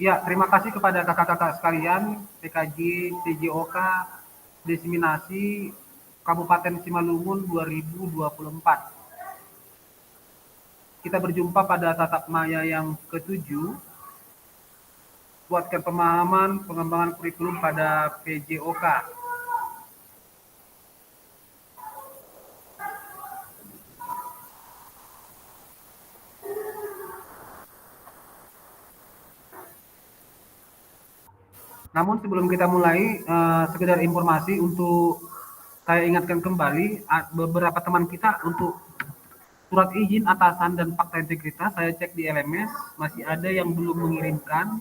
Ya, terima kasih kepada kakak-kakak sekalian, PKJ, TJOK, Desiminasi Kabupaten Simalungun 2024. Kita berjumpa pada tatap maya yang ketujuh, kuatkan pemahaman pengembangan kurikulum pada PJOK. Namun sebelum kita mulai, sekedar informasi untuk saya ingatkan kembali beberapa teman kita untuk surat izin atasan dan fakta integritas. Saya cek di LMS masih ada yang belum mengirimkan.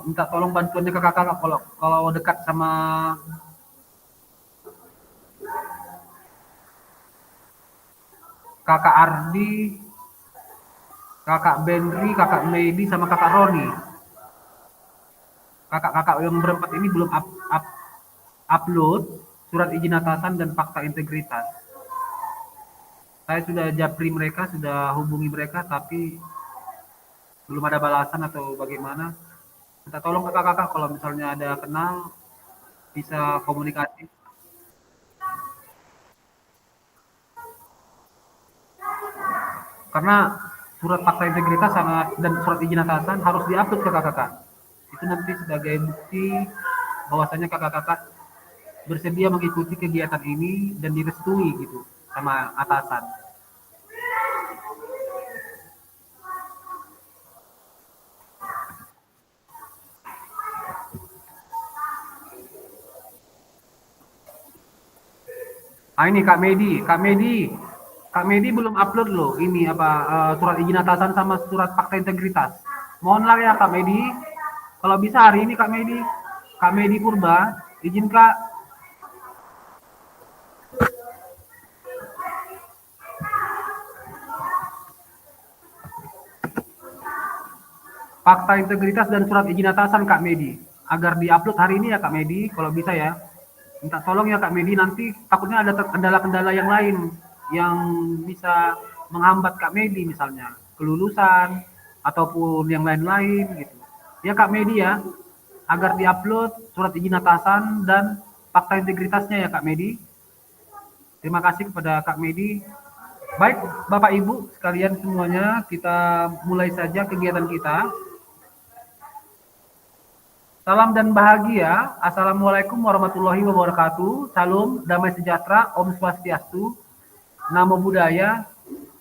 Minta tolong bantuannya ke kakak kalau dekat sama kakak Ardi, kakak Benri, kakak Medi, sama kakak Roni. Kakak-kakak yang berempat ini belum upload surat izin atasan dan fakta integritas. Saya sudah japri mereka, sudah hubungi mereka, tapi belum ada balasan atau bagaimana. Minta tolong kakak-kakak kalau misalnya ada kenal bisa komunikasi. Karena surat fakta integritas sangat dan surat izin atasan harus diupload ke kakak-kakak. Itu nanti sebagai bukti bahwasanya kakak-kakak bersedia mengikuti kegiatan ini dan direstui gitu sama atasan. Ah ini Kak Medi belum upload loh ini apa surat izin atasan sama surat fakta integritas. Mohonlah ya Kak Medi, kalau bisa hari ini Kak Medi Purba, izin Kak. Fakta integritas dan surat izin atasan Kak Medi agar diupload hari ini ya Kak Medi, kalau bisa ya. Minta tolong ya Kak Medi, nanti takutnya ada kendala-kendala yang lain yang bisa menghambat Kak Medi, misalnya kelulusan ataupun yang lain-lain gitu. Ya Kak Medi ya, agar diupload surat izin atasan dan fakta integritasnya ya Kak Medi. Terima kasih kepada Kak Medi. Baik Bapak Ibu sekalian semuanya, kita mulai saja kegiatan kita. Salam dan bahagia. Assalamualaikum warahmatullahi wabarakatuh. Salam, damai sejahtera, Om Swastiastu, Namo Buddhaya,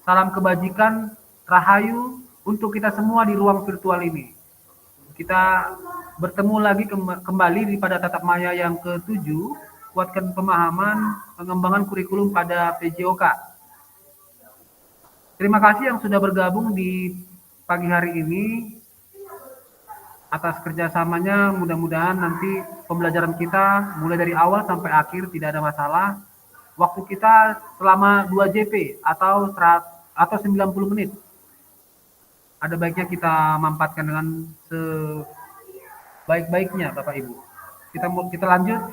salam kebajikan, Rahayu untuk kita semua di ruang virtual ini. Kita bertemu lagi kembali di pada tatap maya yang ketujuh, kuatkan pemahaman pengembangan kurikulum pada PJOK. Terima kasih yang sudah bergabung di pagi hari ini. Atas kerjasamanya, mudah-mudahan nanti pembelajaran kita mulai dari awal sampai akhir tidak ada masalah. Waktu kita selama 2 JP atau 90 menit. Ada baiknya kita mampatkan dengan sebaik-baiknya Bapak Ibu. Kita lanjut.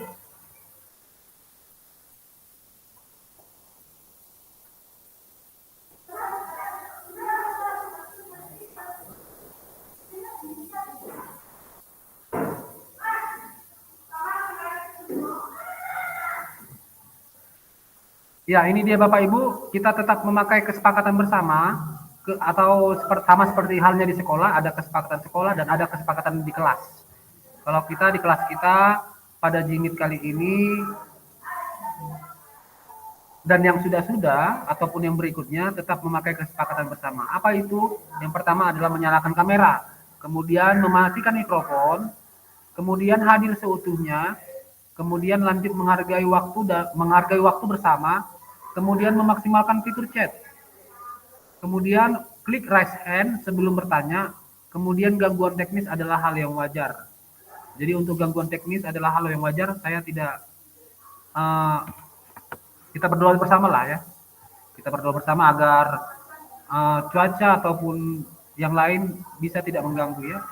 Ya, ini dia Bapak Ibu, kita tetap memakai kesepakatan bersama atau sama seperti halnya di sekolah, ada kesepakatan sekolah dan ada kesepakatan di kelas. Kalau kita di kelas kita pada jingit kali ini dan yang sudah-sudah ataupun yang berikutnya tetap memakai kesepakatan bersama. Apa itu? Yang pertama adalah menyalakan kamera, kemudian mematikan mikrofon, kemudian hadir seutuhnya, kemudian lanjut menghargai waktu bersama, kemudian memaksimalkan fitur chat, kemudian klik raise hand sebelum bertanya, kemudian gangguan teknis adalah hal yang wajar. Jadi untuk gangguan teknis adalah hal yang wajar, saya tidak kita berdoa bersama lah ya. Kita berdoa bersama agar cuaca ataupun yang lain bisa tidak mengganggu ya.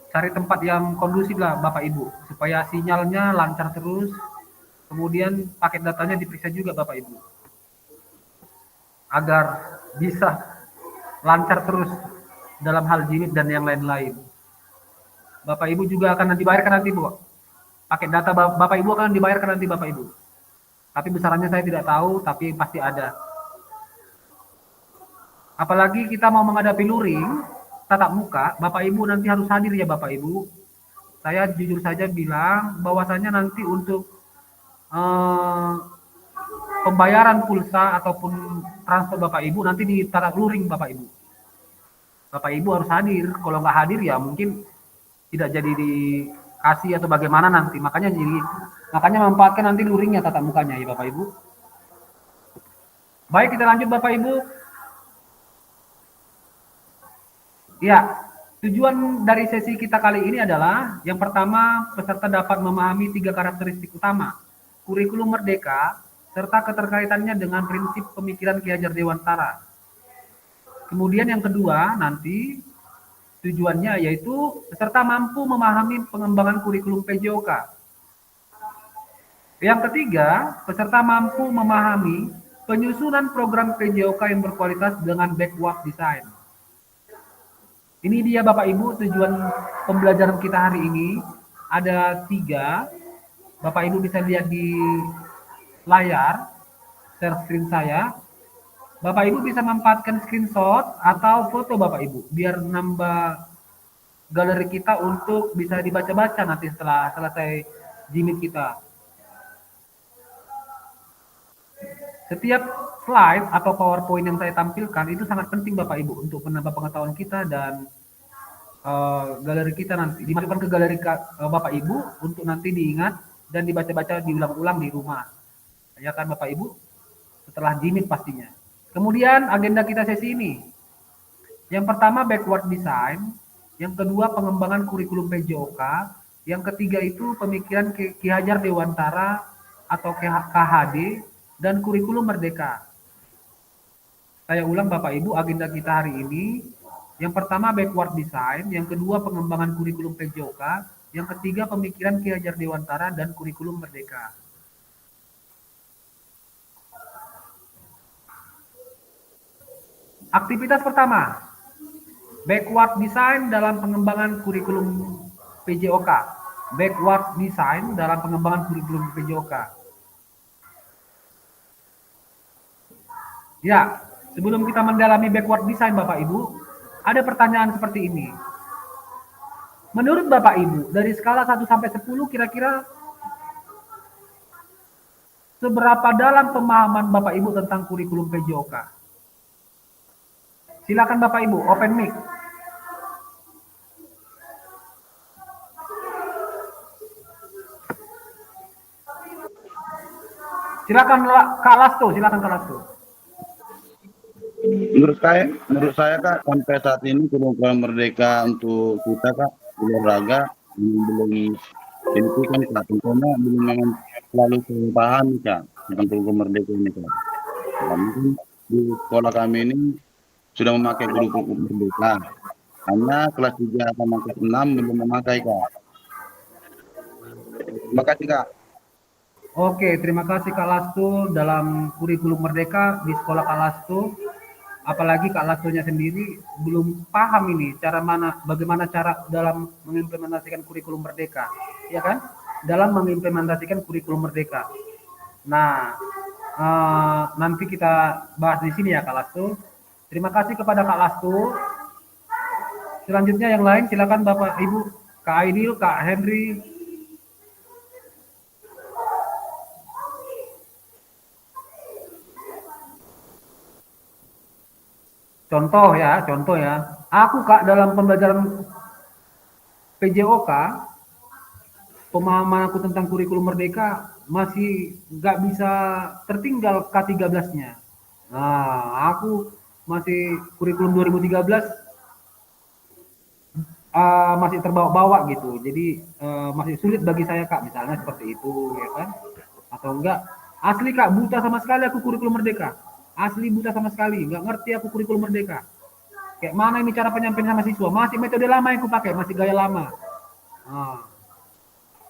Cari tempat yang kondusif lah Bapak Ibu, supaya sinyalnya lancar terus, kemudian paket datanya diperiksa juga Bapak Ibu. agar bisa lancar terus dalam hal jilid dan yang lain-lain. Bapak Ibu juga akan dibayarkan nanti, Bu. Pakai data Bapak Ibu akan dibayarkan nanti, Bapak Ibu. Tapi besarannya saya tidak tahu, tapi pasti ada. Apalagi kita mau menghadapi luring, tatap muka, Bapak Ibu nanti harus hadir ya Bapak Ibu. Saya jujur saja bilang bahwasanya nanti untuk eh, pembayaran pulsa ataupun transfer Bapak Ibu nanti di tatap luring Bapak Ibu. Bapak Ibu harus hadir. Kalau nggak hadir ya mungkin tidak jadi dikasih atau bagaimana nanti. Makanya memanfaatkan nanti luringnya tatap mukanya ya Bapak Ibu. Baik, kita lanjut Bapak Ibu. Ya, tujuan dari sesi kita kali ini adalah yang pertama, peserta dapat memahami 3 karakteristik utama kurikulum merdeka serta keterkaitannya dengan prinsip pemikiran Ki Hajar Dewantara. Kemudian yang kedua, nanti tujuannya yaitu peserta mampu memahami pengembangan kurikulum PJOK. Yang ketiga, peserta mampu memahami penyusunan program PJOK yang berkualitas dengan backward design. Ini dia Bapak Ibu tujuan pembelajaran kita hari ini. Ada 3. Bapak Ibu bisa lihat di layar share screen saya. Bapak Ibu bisa memanfaatkan screenshot atau foto Bapak Ibu biar nambah galeri kita untuk bisa dibaca-baca nanti setelah selesai jimit kita. Setiap slide atau PowerPoint yang saya tampilkan itu sangat penting Bapak Ibu untuk menambah pengetahuan kita dan galeri kita nanti dimasukkan ke galeri Bapak Ibu untuk nanti diingat dan dibaca-baca diulang-ulang di rumah. Ya kan Bapak Ibu? Setelah jimit pastinya. Kemudian agenda kita sesi ini. Yang pertama backward design, yang kedua pengembangan kurikulum PJOK, yang ketiga itu pemikiran Ki Hajar Dewantara atau KHD dan kurikulum merdeka. Saya ulang Bapak Ibu agenda kita hari ini. Yang pertama backward design, yang kedua pengembangan kurikulum PJOK, yang ketiga pemikiran Ki Hajar Dewantara dan kurikulum merdeka. Aktivitas pertama, backward design dalam pengembangan kurikulum PJOK. Backward design dalam pengembangan kurikulum PJOK. Ya, sebelum kita mendalami backward design Bapak Ibu, ada pertanyaan seperti ini. Menurut Bapak Ibu, dari skala 1 sampai 10 kira-kira seberapa dalam pemahaman Bapak Ibu tentang kurikulum PJOK? Silakan Bapak Ibu, open mic. Silakan Kak Lasto, silakan Kak Lasto. Menurut saya Kak, sampai saat ini kurikulum merdeka untuk kita Kak, olahraga belum itu kan Kak, tentunya belum selalu paham Kak tentang kurikulum merdeka ini Kak. Dan mungkin di sekolah kami ini sudah memakai kurikulum merdeka, hanya kelas 3 sama kelas 6 belum memakai Kak. Terima kasih Kak. Oke, terima kasih Kak Lasto dalam kurikulum merdeka di sekolah Kak Lasto. Apalagi Kak Lastonya sendiri belum paham ini bagaimana cara dalam mengimplementasikan kurikulum merdeka, ya kan? Dalam mengimplementasikan kurikulum merdeka. Nah, nanti kita bahas di sini ya Kak Lasto. Terima kasih kepada Kak Lasto. Selanjutnya yang lain silakan Bapak Ibu, Kak Aidil, Kak Henry. Contoh ya. Aku Kak dalam pembelajaran PJOK, pemahaman aku tentang kurikulum merdeka masih nggak bisa tertinggal K13-nya. Nah, aku masih kurikulum 2013 masih terbawa-bawa gitu. Jadi masih sulit bagi saya Kak, misalnya seperti itu ya kan. Atau enggak, asli Kak buta sama sekali aku kurikulum merdeka. Asli buta sama sekali, nggak ngerti aku kurikulum merdeka. Kayak mana ini cara penyampaian sama siswa? Masih metode lama yang aku pakai, masih gaya lama. Nah,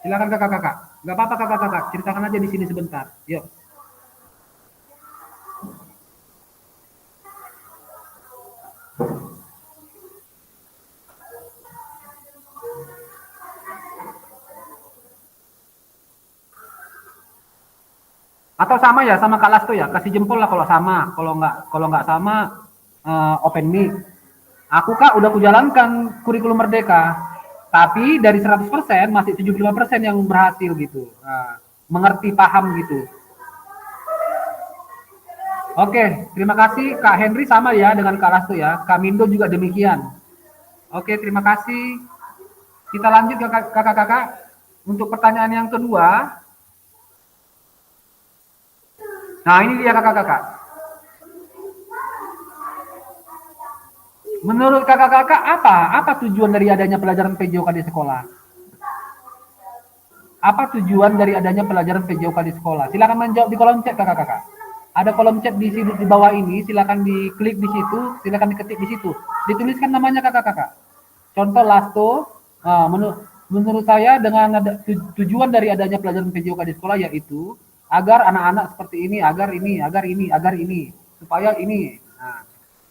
silakan kakak-kakak. Nggak apa-apa kakak-kakak, ceritakan aja di sini sebentar. Yuk. Atau sama ya sama Kak Lasto ya, kasih jempol lah kalau sama. Kalau nggak sama open mic. Aku Kak udah kujalankan kurikulum Merdeka. Tapi dari 100% masih 75% yang berhasil gitu. Nah, mengerti, paham gitu. Oke, terima kasih Kak Henry sama ya dengan Kak Lasto ya. Kak Mindo juga demikian. Oke, terima kasih. Kita lanjut ke kakak-kakak. Untuk pertanyaan yang kedua. Nah, ini dia kakak-kakak. Menurut kakak-kakak apa tujuan dari adanya pelajaran PJOK di sekolah? Apa tujuan dari adanya pelajaran PJOK di sekolah? Silakan menjawab di kolom chat kakak-kakak. Ada kolom chat di bawah ini, silakan diklik di situ, silakan diketik di situ. Dituliskan namanya kakak-kakak. Contoh Lasto, menurut saya dengan tujuan dari adanya pelajaran PJOK di sekolah yaitu agar anak-anak seperti ini, agar ini, supaya ini. Nah,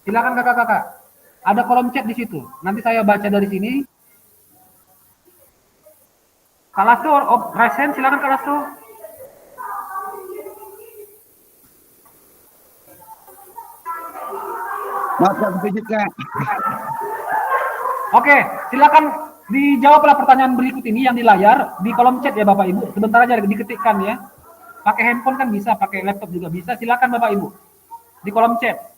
silakan kakak-kakak. Ada kolom chat di situ. Nanti saya baca dari sini. Kalasto, Resen, silakan Kalasto. Maaf Kak, kepijit Kak. Oke, silakan dijawablah pertanyaan berikut ini yang di layar di kolom chat ya Bapak Ibu. Sebentar aja diketikkan ya. Pakai handphone kan bisa, pakai laptop juga bisa. Silakan Bapak Ibu di kolom chat.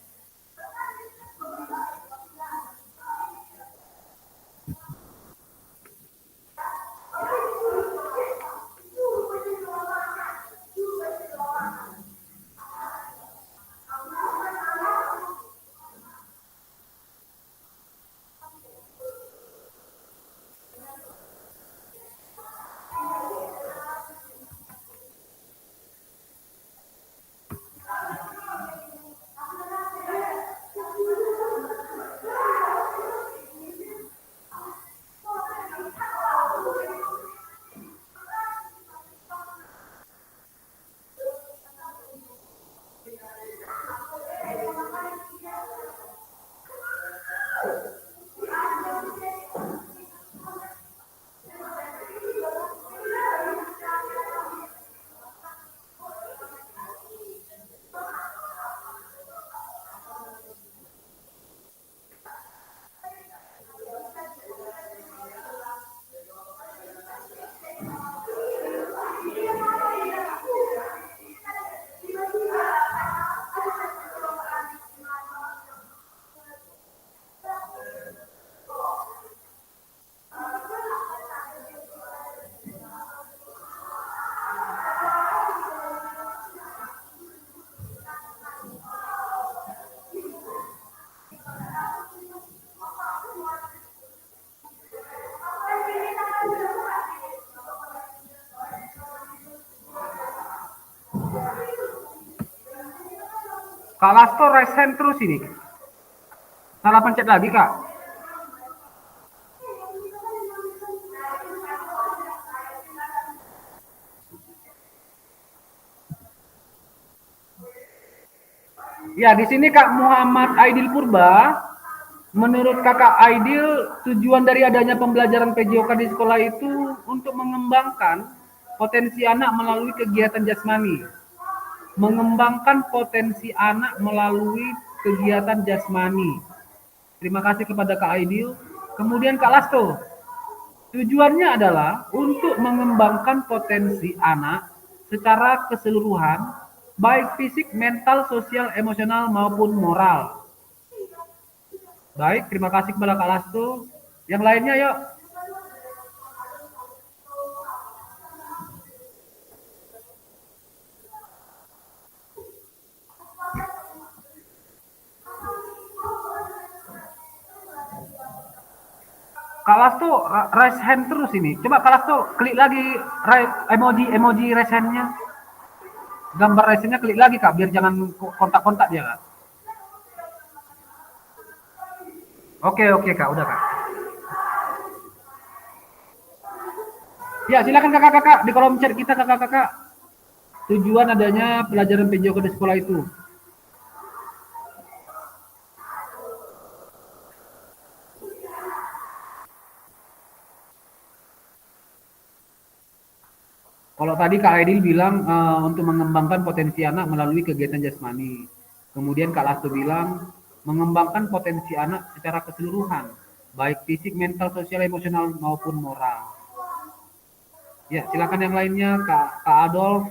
Kak Lasto resen terus ini. Salah pencet lagi Kak. Ya, di sini Kak Muhammad Aidil Purba, menurut Kakak Aidil, tujuan dari adanya pembelajaran PJOK di sekolah itu untuk mengembangkan potensi anak melalui kegiatan jasmani. Mengembangkan potensi anak melalui kegiatan jasmani. Terima kasih kepada Kak Aidil. Kemudian Kak Lasto, tujuannya adalah untuk mengembangkan potensi anak secara keseluruhan, baik fisik, mental, sosial, emosional, maupun moral. Baik, terima kasih kepada Kak Lasto. Yang lainnya yuk. Kak Lasto raise hand terus ini. Coba Kak Lasto klik lagi emoji raise hand-nya. Gambar raise hand-nya klik lagi Kak, biar jangan kontak-kontak dia Kak. Oke Kak, udah Kak. Ya, silakan kakak-kakak di kolom chat kita kakak-kakak. Tujuan adanya pelajaran PJOK di sekolah itu. Kalau tadi Kak Aidil bilang untuk mengembangkan potensi anak melalui kegiatan jasmani. Kemudian Kak Lasto bilang mengembangkan potensi anak secara keseluruhan, baik fisik, mental, sosial, emosional maupun moral. Ya, silakan yang lainnya Kak Adolf,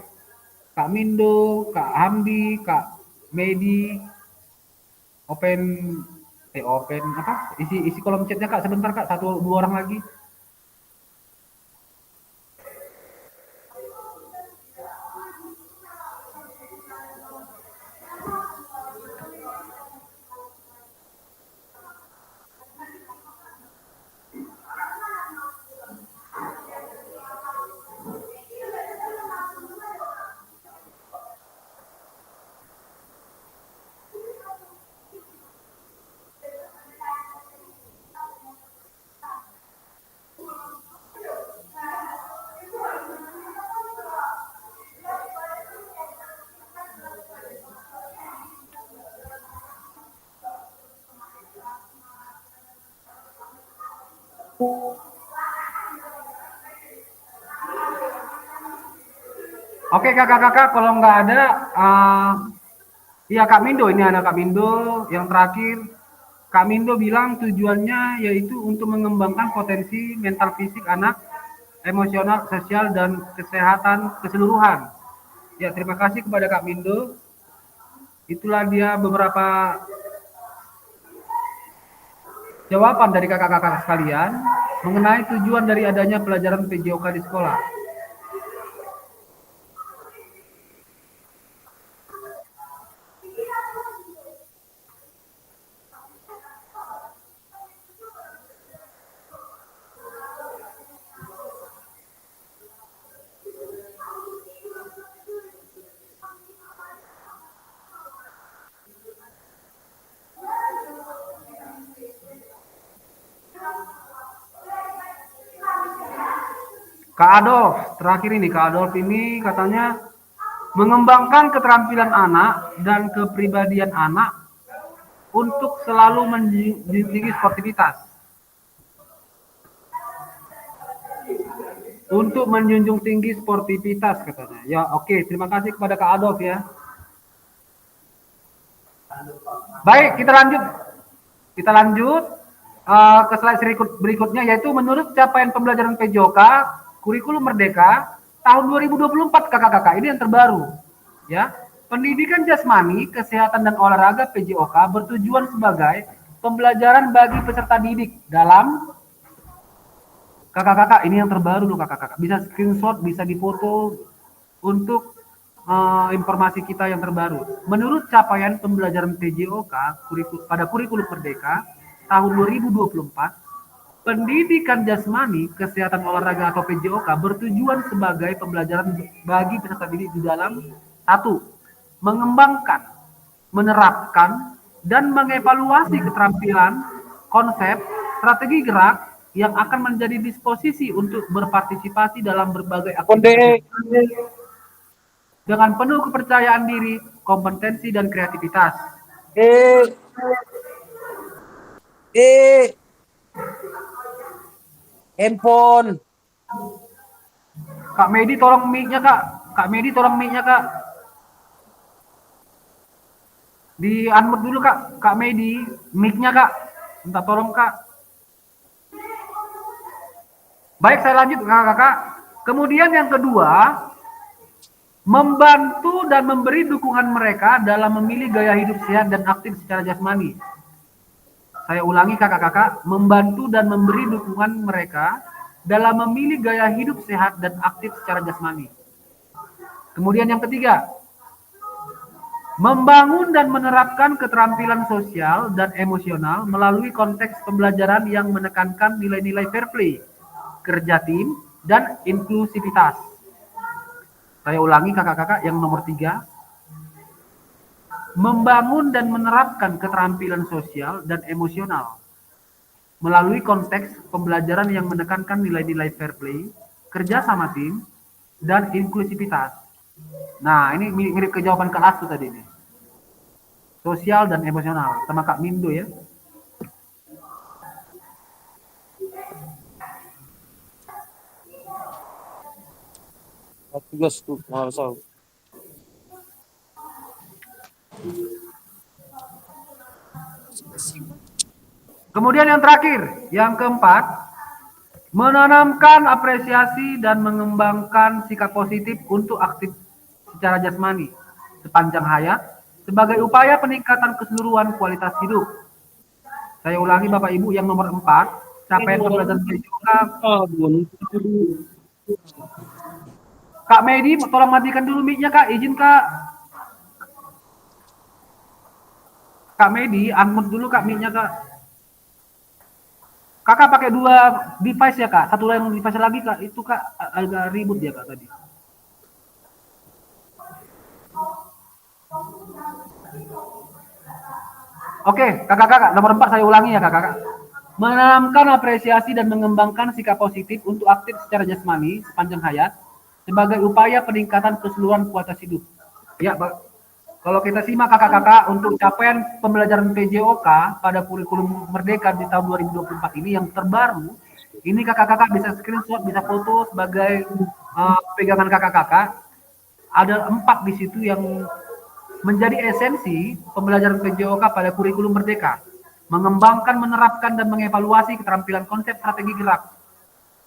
Kak Mindo, Kak Hamdi, Kak Medi, open open apa? Isi kolom chatnya Kak sebentar Kak, satu dua orang lagi. Oke kakak-kakak, kalau nggak ada, iya Kak Mindo, ini ada Kak Mindo yang terakhir. Kak Mindo bilang tujuannya yaitu untuk mengembangkan potensi mental fisik anak, emosional, sosial, dan kesehatan keseluruhan. Ya, terima kasih kepada Kak Mindo. Itulah dia beberapa jawaban dari kakak-kakak sekalian mengenai tujuan dari adanya pelajaran PJOK di sekolah. Kak Adolf, terakhir ini Kak Adolf ini katanya mengembangkan keterampilan anak dan kepribadian anak untuk selalu menjunjung sportivitas. Untuk menjunjung tinggi sportivitas katanya. Ya, oke, terima kasih kepada Kak Adolf ya. Baik, kita lanjut. Kita lanjut ke slide berikutnya, yaitu menurut capaian pembelajaran PJOK kurikulum Merdeka tahun 2024 kakak-kakak, ini yang terbaru ya. Pendidikan jasmani, kesehatan dan olahraga PJOK bertujuan sebagai pembelajaran bagi peserta didik dalam kakak-kakak, ini yang terbaru loh kakak-kakak, bisa screenshot, bisa difoto untuk informasi kita yang terbaru. Menurut capaian pembelajaran PJOK pada kurikulum Merdeka tahun 2024, pendidikan jasmani, kesehatan olahraga atau PJOK bertujuan sebagai pembelajaran bagi peserta didik di dalam satu, mengembangkan, menerapkan, dan mengevaluasi keterampilan, konsep, strategi gerak yang akan menjadi disposisi untuk berpartisipasi dalam berbagai aktivitas dengan penuh kepercayaan diri, kompetensi, dan kreativitas. Handphone. Kak Medi tolong mic-nya Kak. Kak Medi tolong mic-nya Kak. Di unmute dulu Kak. Kak Medi, mic-nya Kak. Minta tolong Kak. Baik, saya lanjut Kakak-kakak. Kemudian yang kedua, membantu dan memberi dukungan mereka dalam memilih gaya hidup sehat dan aktif secara jasmani. Saya ulangi kakak-kakak, membantu dan memberi dukungan mereka dalam memilih gaya hidup sehat dan aktif secara jasmani. Kemudian yang ketiga, membangun dan menerapkan keterampilan sosial dan emosional melalui konteks pembelajaran yang menekankan nilai-nilai fair play, kerja tim, dan inklusivitas. Saya ulangi kakak-kakak yang nomor 3, membangun dan menerapkan keterampilan sosial dan emosional melalui konteks pembelajaran yang menekankan nilai-nilai fair play, kerja sama tim, dan inklusivitas. Nah, ini mirip ke jawaban Kak Lastu tadi nih. Sosial dan emosional, sama Kak Mindo ya. Tugas tuh, males aku. Kemudian yang terakhir, yang keempat, menanamkan apresiasi dan mengembangkan sikap positif untuk aktif secara jasmani sepanjang hayat sebagai upaya peningkatan keseluruhan kualitas hidup. Saya ulangi Bapak Ibu yang nomor 4, capaian pembelajaran PJOK. Ah, belum. Kak Medi, tolong matikan dulu mic-nya Kak, izin Kak. Kak Medi, unmute dulu Kak mic-nya Kak. Kakak pakai dua device ya Kak, satu yang device lagi Kak, itu Kak agak ribut ya Kak tadi. Oke, kakak-kakak, nomor 4 saya ulangi ya kakak-kakak. Menanamkan apresiasi dan mengembangkan sikap positif untuk aktif secara jasmani sepanjang hayat sebagai upaya peningkatan keseluruhan kualitas hidup. Ya, kalau kita simak kakak-kakak untuk capaian pembelajaran PJOK pada kurikulum Merdeka di tahun 2024 ini yang terbaru, ini kakak-kakak bisa screenshot, bisa foto sebagai pegangan kakak-kakak. Ada 4 di situ yang menjadi esensi pembelajaran PJOK pada kurikulum Merdeka, mengembangkan, menerapkan, dan mengevaluasi keterampilan konsep strategi gerak,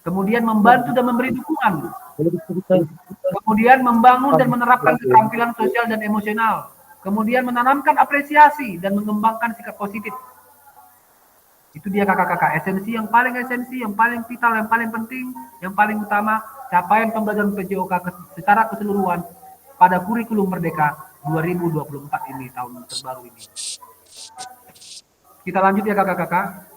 kemudian membantu dan memberi dukungan, kemudian membangun dan menerapkan keterampilan sosial dan emosional, kemudian menanamkan apresiasi dan mengembangkan sikap positif. Itu dia kakak-kakak, esensi, yang paling vital, yang paling penting, yang paling utama, capaian pembelajaran PJOK secara keseluruhan pada kurikulum Merdeka 2024 ini, tahun terbaru ini. Kita lanjut ya kakak-kakak.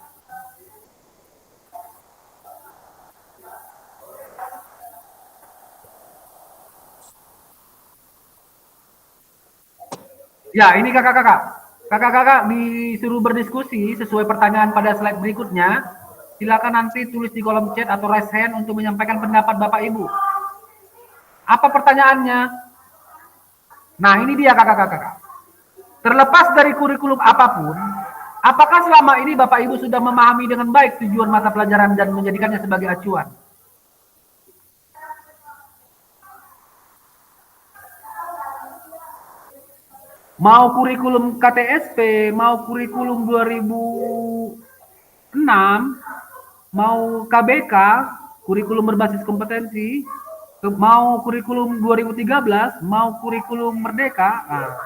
Ya, ini kakak-kakak. Kakak-kakak disuruh berdiskusi sesuai pertanyaan pada slide berikutnya. Silakan nanti tulis di kolom chat atau raise hand untuk menyampaikan pendapat Bapak Ibu. Apa pertanyaannya? Nah, ini dia kakak-kakak. Terlepas dari kurikulum apapun, apakah selama ini Bapak Ibu sudah memahami dengan baik tujuan mata pelajaran dan menjadikannya sebagai acuan? Mau kurikulum KTSP, mau kurikulum 2006, mau KBK, kurikulum berbasis kompetensi, mau kurikulum 2013, mau kurikulum Merdeka. Nah,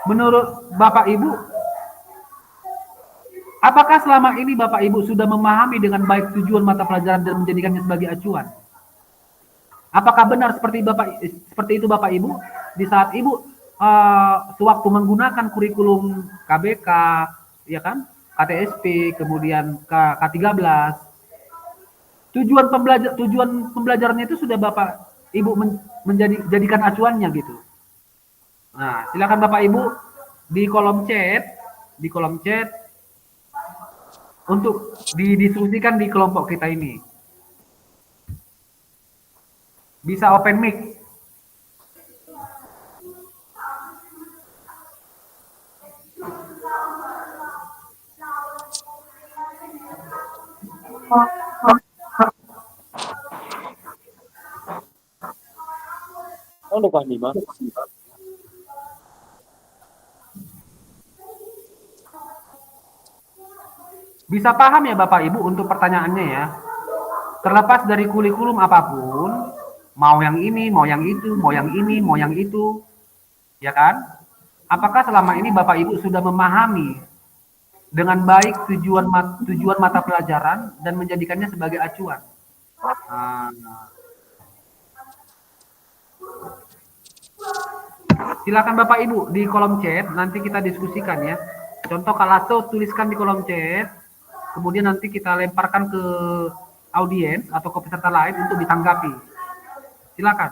menurut Bapak Ibu, apakah selama ini Bapak Ibu sudah memahami dengan baik tujuan mata pelajaran dan menjadikannya sebagai acuan? Apakah benar seperti itu Bapak Ibu? Di saat Ibu sewaktu menggunakan kurikulum KBK, ya kan, KTSP, kemudian K13, tujuan pembelajarannya itu sudah Bapak Ibu menjadikan acuannya gitu. Nah, silakan Bapak Ibu di kolom chat untuk didiskusikan di kelompok kita ini. Bisa open mic. Ano ba, di ba? Bisa paham ya Bapak Ibu untuk pertanyaannya ya. Terlepas dari kurikulum apapun, mau yang ini, mau yang itu, mau yang ini, mau yang itu, ya kan? Apakah selama ini Bapak Ibu sudah memahami dengan baik tujuan mata pelajaran dan menjadikannya sebagai acuan? Nah, silakan Bapak Ibu di kolom chat, nanti kita diskusikan ya. Contoh Kalaso tuliskan di kolom chat, kemudian nanti kita lemparkan ke audiens atau ke peserta lain untuk ditanggapi. Silakan.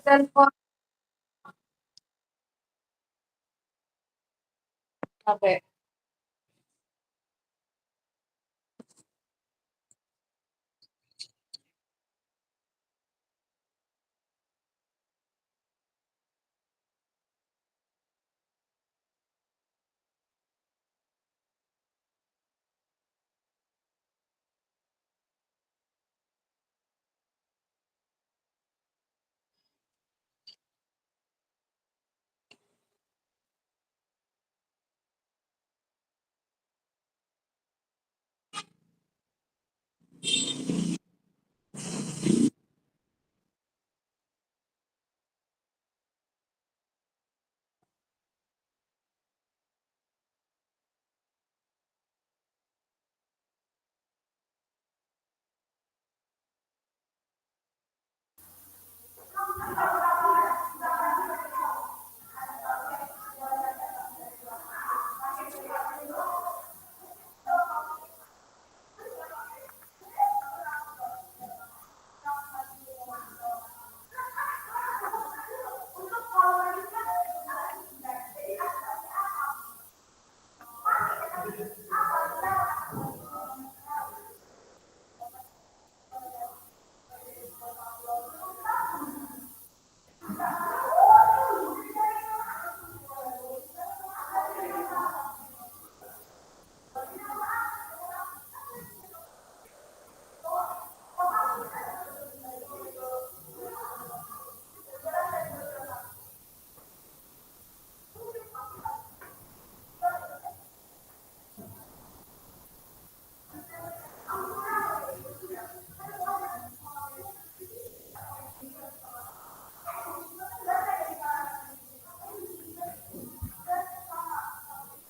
Telepon. Oke.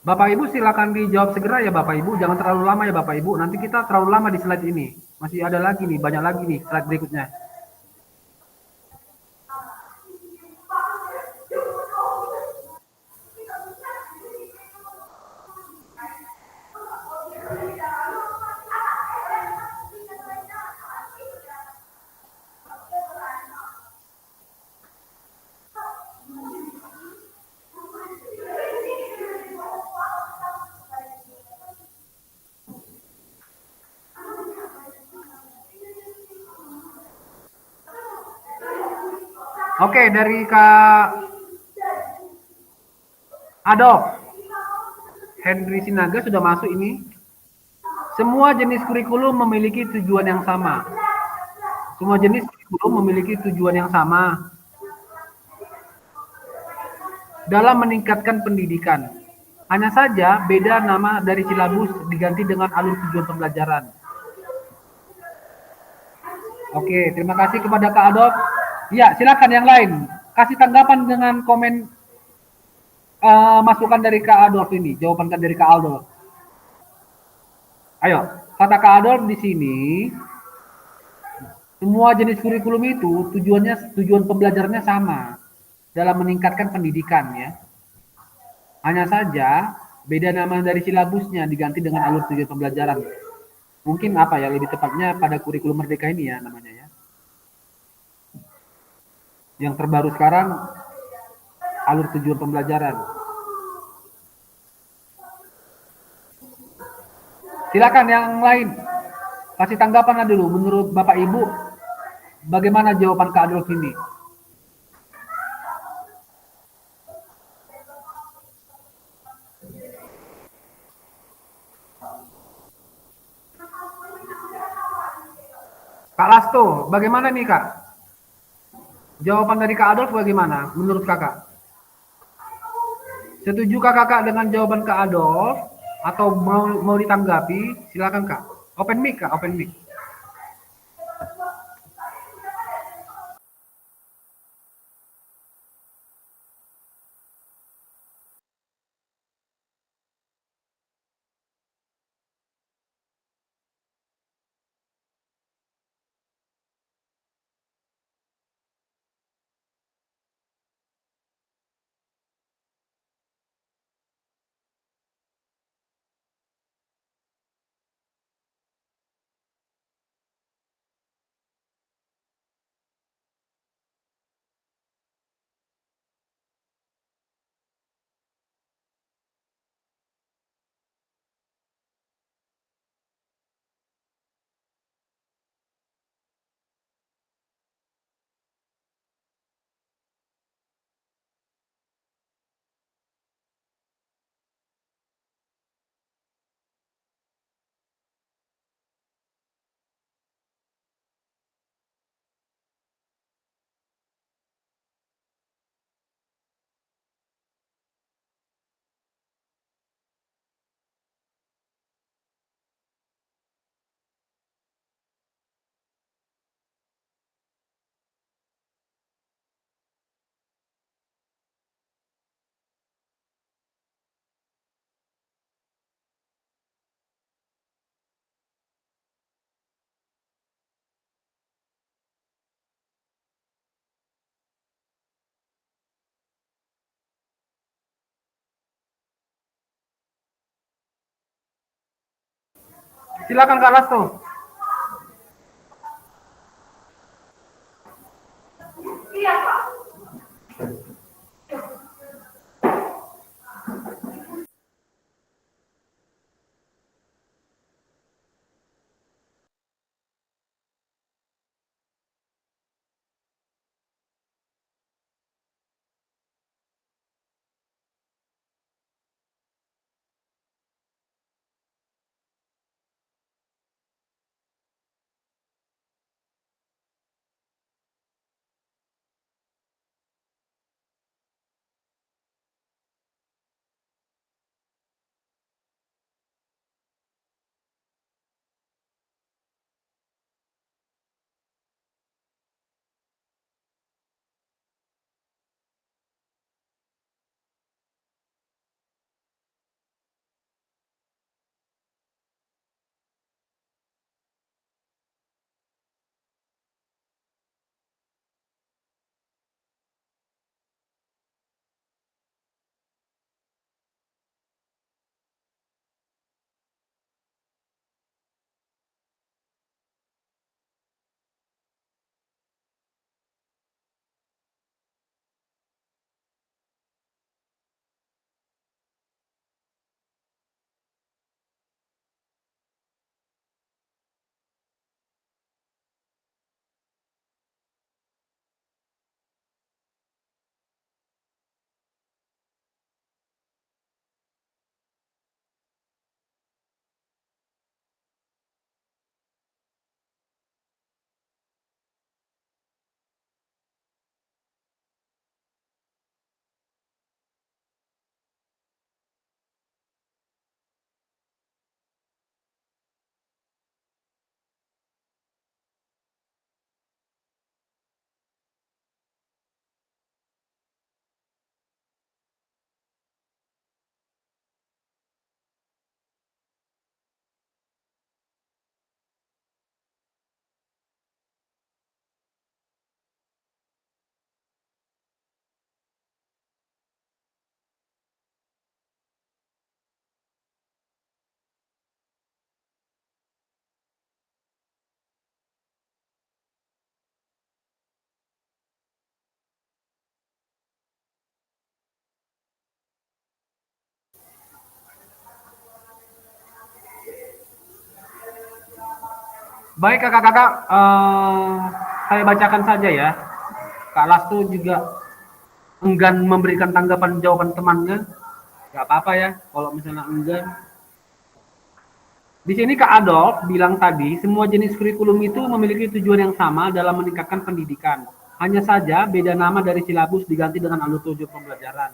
Bapak Ibu silakan dijawab segera ya Bapak Ibu, jangan terlalu lama ya Bapak Ibu. Nanti kita terlalu lama di slide ini. Masih ada lagi nih, banyak lagi nih slide berikutnya. Oke, dari Kak Adolf, Henry Sinaga sudah masuk ini. Semua jenis kurikulum memiliki tujuan yang sama. Semua jenis kurikulum memiliki tujuan yang sama dalam meningkatkan pendidikan. Hanya saja beda nama dari silabus diganti dengan alur tujuan pembelajaran. Oke, terima kasih kepada Kak Adolf. Ya, silakan yang lain. Kasih tanggapan dengan komen masukan dari Kak Adolf ini, jawaban dari Kak Adolf. Ayo, kata Kak Adolf di sini, semua jenis kurikulum itu tujuan pembelajarannya sama dalam meningkatkan pendidikan ya. Hanya saja beda nama dari silabusnya diganti dengan alur tujuan pembelajaran. Mungkin apa ya lebih tepatnya pada kurikulum merdeka ini ya namanya ya. Yang terbaru sekarang alur tujuan pembelajaran. Silakan yang lain kasih tanggapan dulu menurut Bapak Ibu bagaimana jawaban Kak Adolf ini? Kak Lasto, bagaimana nih Kak? Jawaban dari Kak Adolf bagaimana menurut Kakak? Setujukah Kakak dengan jawaban Kak Adolf atau mau ditanggapi? Silakan Kak. Open mic Kak, open mic. Silakan Kak Lasto. Baik kakak-kakak, saya bacakan saja ya. Kak Lasto juga enggan memberikan tanggapan jawaban temannya. Gak apa-apa ya, kalau misalnya enggan. Di sini Kak Adolf bilang tadi, semua jenis kurikulum itu memiliki tujuan yang sama dalam meningkatkan pendidikan. Hanya saja beda nama dari silabus diganti dengan alur tujuan pembelajaran.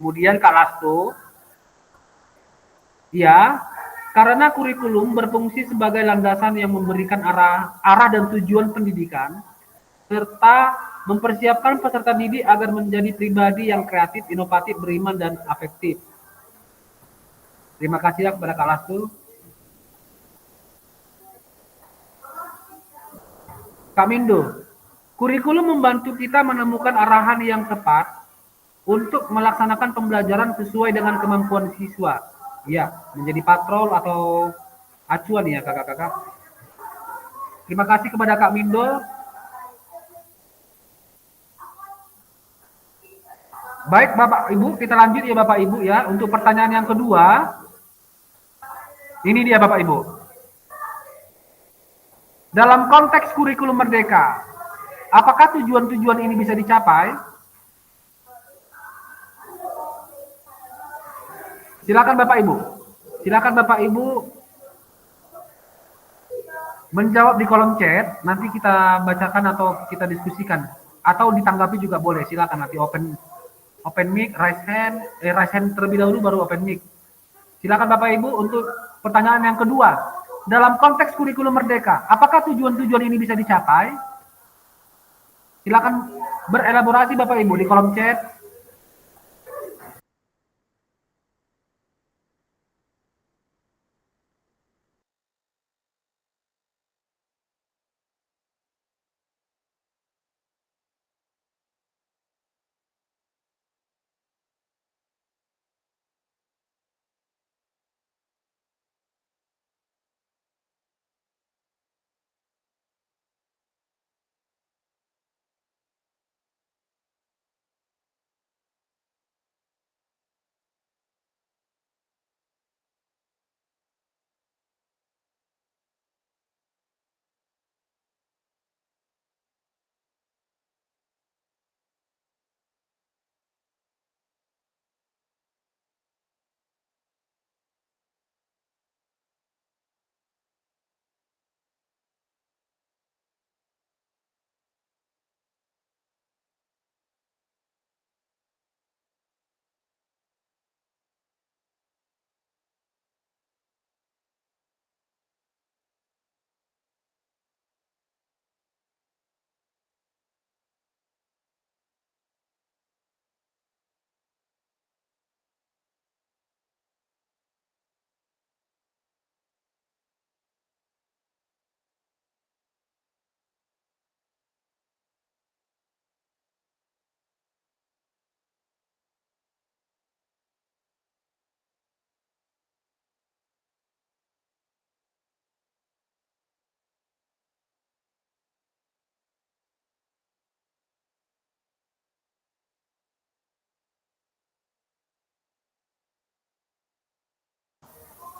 Kemudian Kak Lasto, ya, karena kurikulum berfungsi sebagai landasan yang memberikan arah dan tujuan pendidikan, serta mempersiapkan peserta didik agar menjadi pribadi yang kreatif, inovatif, beriman, dan afektif. Terima kasih ya kepada Kak Lasto. Kak Mindo, kurikulum membantu kita menemukan arahan yang tepat untuk melaksanakan pembelajaran sesuai dengan kemampuan siswa. Ya, menjadi patrol atau acuan ya kakak-kakak. Terima kasih kepada Kak Mindo. Baik Bapak Ibu, kita lanjut ya Bapak Ibu ya. Untuk pertanyaan yang kedua, ini dia Bapak Ibu. Dalam konteks kurikulum merdeka, apakah tujuan-tujuan ini bisa dicapai? Silakan Bapak Ibu. Silakan Bapak Ibu menjawab di kolom chat. Nanti kita bacakan atau kita diskusikan atau ditanggapi juga boleh. Silakan nanti open mic, raise hand terlebih dahulu baru open mic. Silakan Bapak Ibu untuk pertanyaan yang kedua. Dalam konteks kurikulum merdeka, apakah tujuan-tujuan ini bisa dicapai? Silakan berelaborasi Bapak Ibu di kolom chat.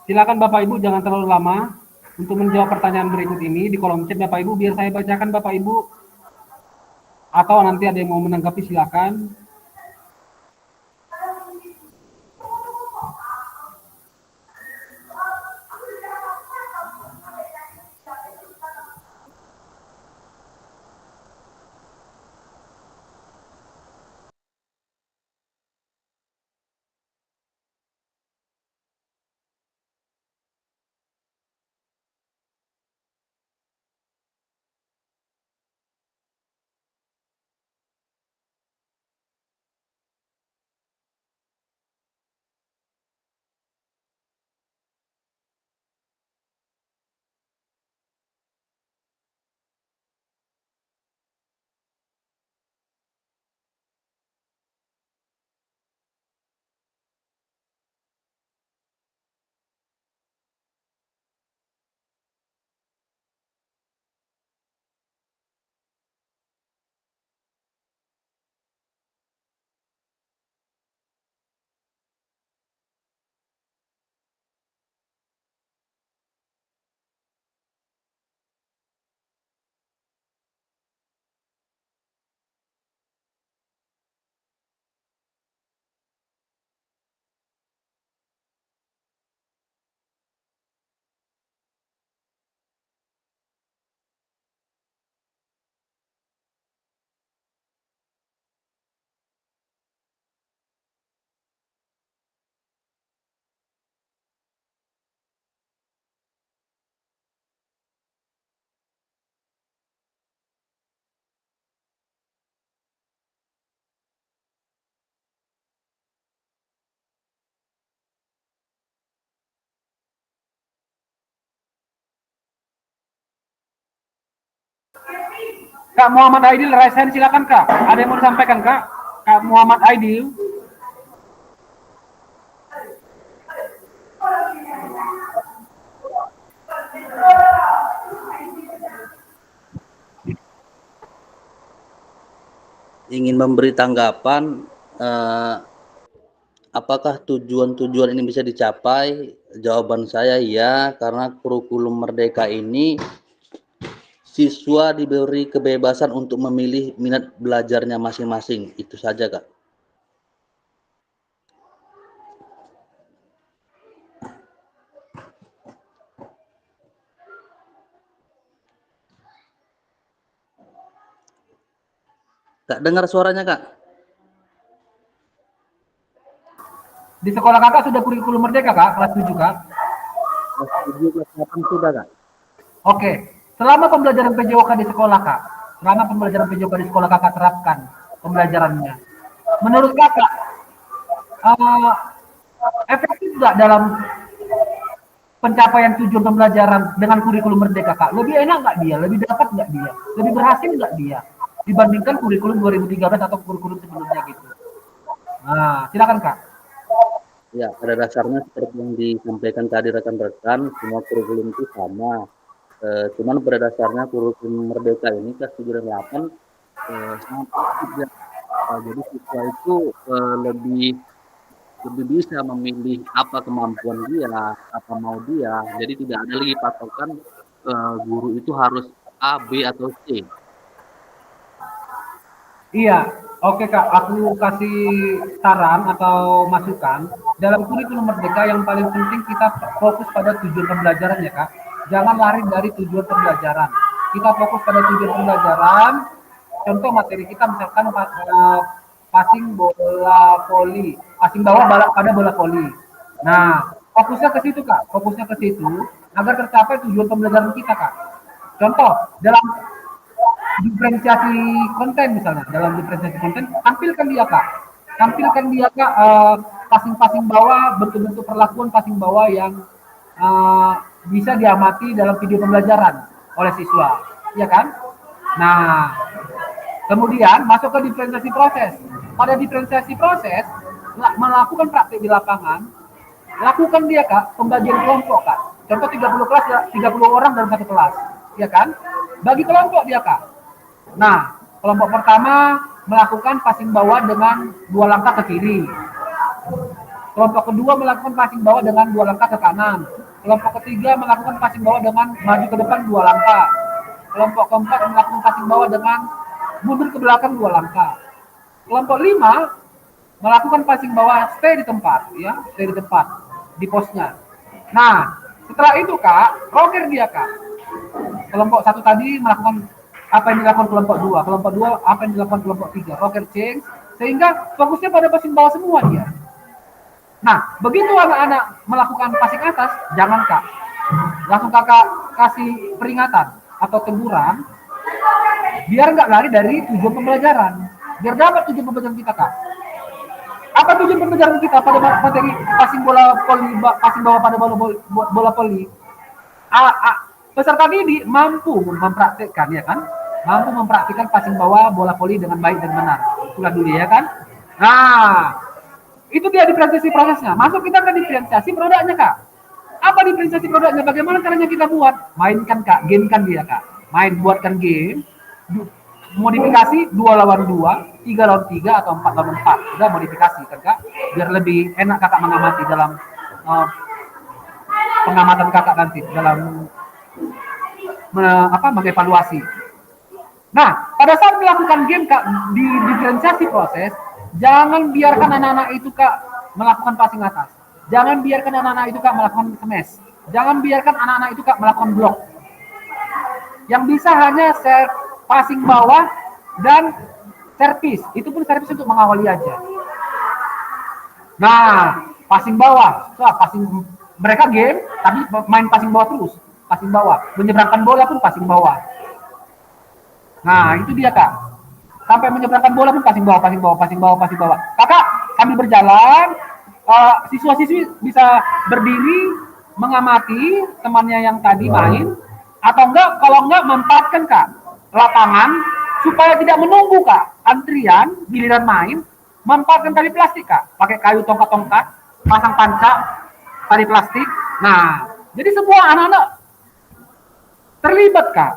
Silakan Bapak Ibu jangan terlalu lama untuk menjawab pertanyaan berikut ini di kolom chat Bapak Ibu biar saya bacakan Bapak Ibu atau nanti ada yang mau menanggapi silakan. Kak Muhammad Aidil, Raisen silakan Kak. Ada yang mau disampaikan Kak? Kak Muhammad Aidil. Ingin memberi tanggapan, apakah tujuan-tujuan ini bisa dicapai? Jawaban saya ya, karena kurikulum Merdeka ini siswa diberi kebebasan untuk memilih minat belajarnya masing-masing. Itu saja, Kak. Kak, dengar suaranya, Kak? Di sekolah kakak sudah kurikulum Merdeka Kak, kelas 7 Kak? Kelas 7, kelas 8 sudah, Kak. Oke, selama pembelajaran PJOK di sekolah Kak, selama pembelajaran PJOK di sekolah kakak terapkan pembelajarannya, menurut kakak efektif nggak dalam pencapaian tujuan pembelajaran dengan kurikulum Merdeka Kak? Lebih enak nggak dia? Lebih dapat nggak dia? Lebih berhasil nggak dia dibandingkan kurikulum 2013 atau kurikulum sebelumnya gitu? Nah, silakan Kak. Ya, pada dasarnya seperti yang disampaikan tadi rekan-rekan, semua kurikulum itu sama. Cuman pada dasarnya kurikulum Merdeka ini kelas 7 dan 8 sangat aktif ya. Jadi siswa itu lebih bisa memilih apa kemampuan dia, apa mau dia. Jadi tidak ada lagi patokan guru itu harus A, B atau C. Iya, oke Kak, aku kasih saran atau masukan. Dalam kurikulum Merdeka yang paling penting kita fokus pada tujuan pembelajaran ya Kak. Jangan lari dari tujuan pembelajaran. Kita fokus pada tujuan pembelajaran. Contoh materi kita misalkan passing bola voli, passing bawah pada bola voli. Nah, fokusnya ke situ Kak, fokusnya ke situ agar tercapai tujuan pembelajaran kita Kak. Contoh, dalam diferensiasi konten misalnya, dalam diferensiasi konten tampilkan dia Kak passing bawah, bentuk-bentuk perlakuan passing bawah yang bisa diamati dalam video pembelajaran oleh siswa, ya kan? Nah, kemudian masuk ke diferensiasi proses. Pada diferensiasi proses melakukan praktik di lapangan, lakukan dia Kak pembagian kelompok Kak. Contoh 30 kelas, 30 orang dalam satu kelas, ya kan? Bagi kelompok dia Kak. Nah, kelompok pertama melakukan passing bawah dengan 2 langkah ke kiri. Kelompok kedua melakukan passing bawah dengan 2 langkah ke kanan. Kelompok ketiga melakukan passing bawah dengan maju ke depan 2 langkah. Kelompok keempat melakukan passing bawah dengan mundur ke belakang 2 langkah. Kelompok 5 melakukan passing bawah stay di tempat, ya, stay di tempat di posnya. Nah, setelah itu Kak, roger dia Kak. Kelompok 1 tadi melakukan apa yang dilakukan kelompok 2, kelompok 2 apa yang dilakukan kelompok 3, rocker change, sehingga fokusnya pada passing bawah semua dia. Nah, begitu anak-anak melakukan passing atas, jangan Kak, langsung kakak kasih peringatan atau teguran, biar nggak lari dari tujuan pembelajaran, biar dapat tujuan pembelajaran kita Kak. Apa tujuan pembelajaran kita pada materi passing bola voli, passing bawah pada bola voli? Peserta didik mampu mempraktikkan, ya kan? Mampu mempraktikkan passing bawah bola voli dengan baik dan benar. Itulah dulu ya kan? Nah, itu dia diferensiasi prosesnya. Masuk kita ke diferensiasi produknya Kak. Apa diferensiasi produknya? Bagaimana caranya kita buat? Mainkan Kak, gamekan dia Kak. Buatkan game, modifikasi 2 lawan 2, 3 lawan 3 atau 4 lawan 4. Udah modifikasi kan Kak? Biar lebih enak Kakak mengamati dalam pengamatan Kakak nanti dalam mengevaluasi. Nah, pada saat melakukan game Kak di diferensiasi proses, jangan biarkan anak-anak itu Kak melakukan passing atas. Jangan biarkan anak-anak itu Kak melakukan smash. Jangan biarkan anak-anak itu Kak melakukan blok. Yang bisa hanya passing bawah dan servis. Itu pun servis untuk mengawali aja. Nah, passing bawah, passing mereka game tapi main passing bawah terus. Passing bawah, menyeberangkan bola pun passing bawah. Nah, itu dia Kak. Sampai menyeberangkan bola pun passing bawah. Kakak sambil berjalan, siswa-siswi bisa berdiri mengamati temannya yang tadi main, atau enggak, kalau enggak manfaatkan Kak. lapangan supaya tidak menunggu Kak antrian giliran main, manfaatkan tali plastik Kak, pakai kayu tongkat-tongkat, pasang panca tali plastik. Nah, jadi semua anak-anak terlibat Kak.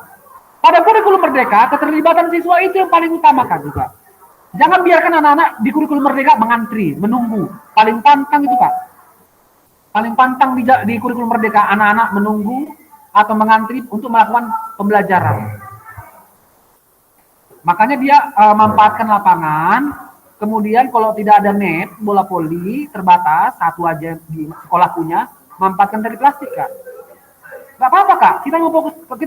Pada kurikulum merdeka, keterlibatan siswa itu yang paling utama Kak juga. Jangan biarkan anak-anak di kurikulum merdeka mengantri, menunggu. Paling pantang itu Kak. Paling pantang di kurikulum merdeka anak-anak menunggu atau mengantri untuk melakukan pembelajaran. Makanya dia manfaatkan lapangan. Kemudian kalau tidak ada net, bola voli terbatas, satu aja di sekolah punya, manfaatkan dari plastik Kak. Gak apa-apa Kak, kita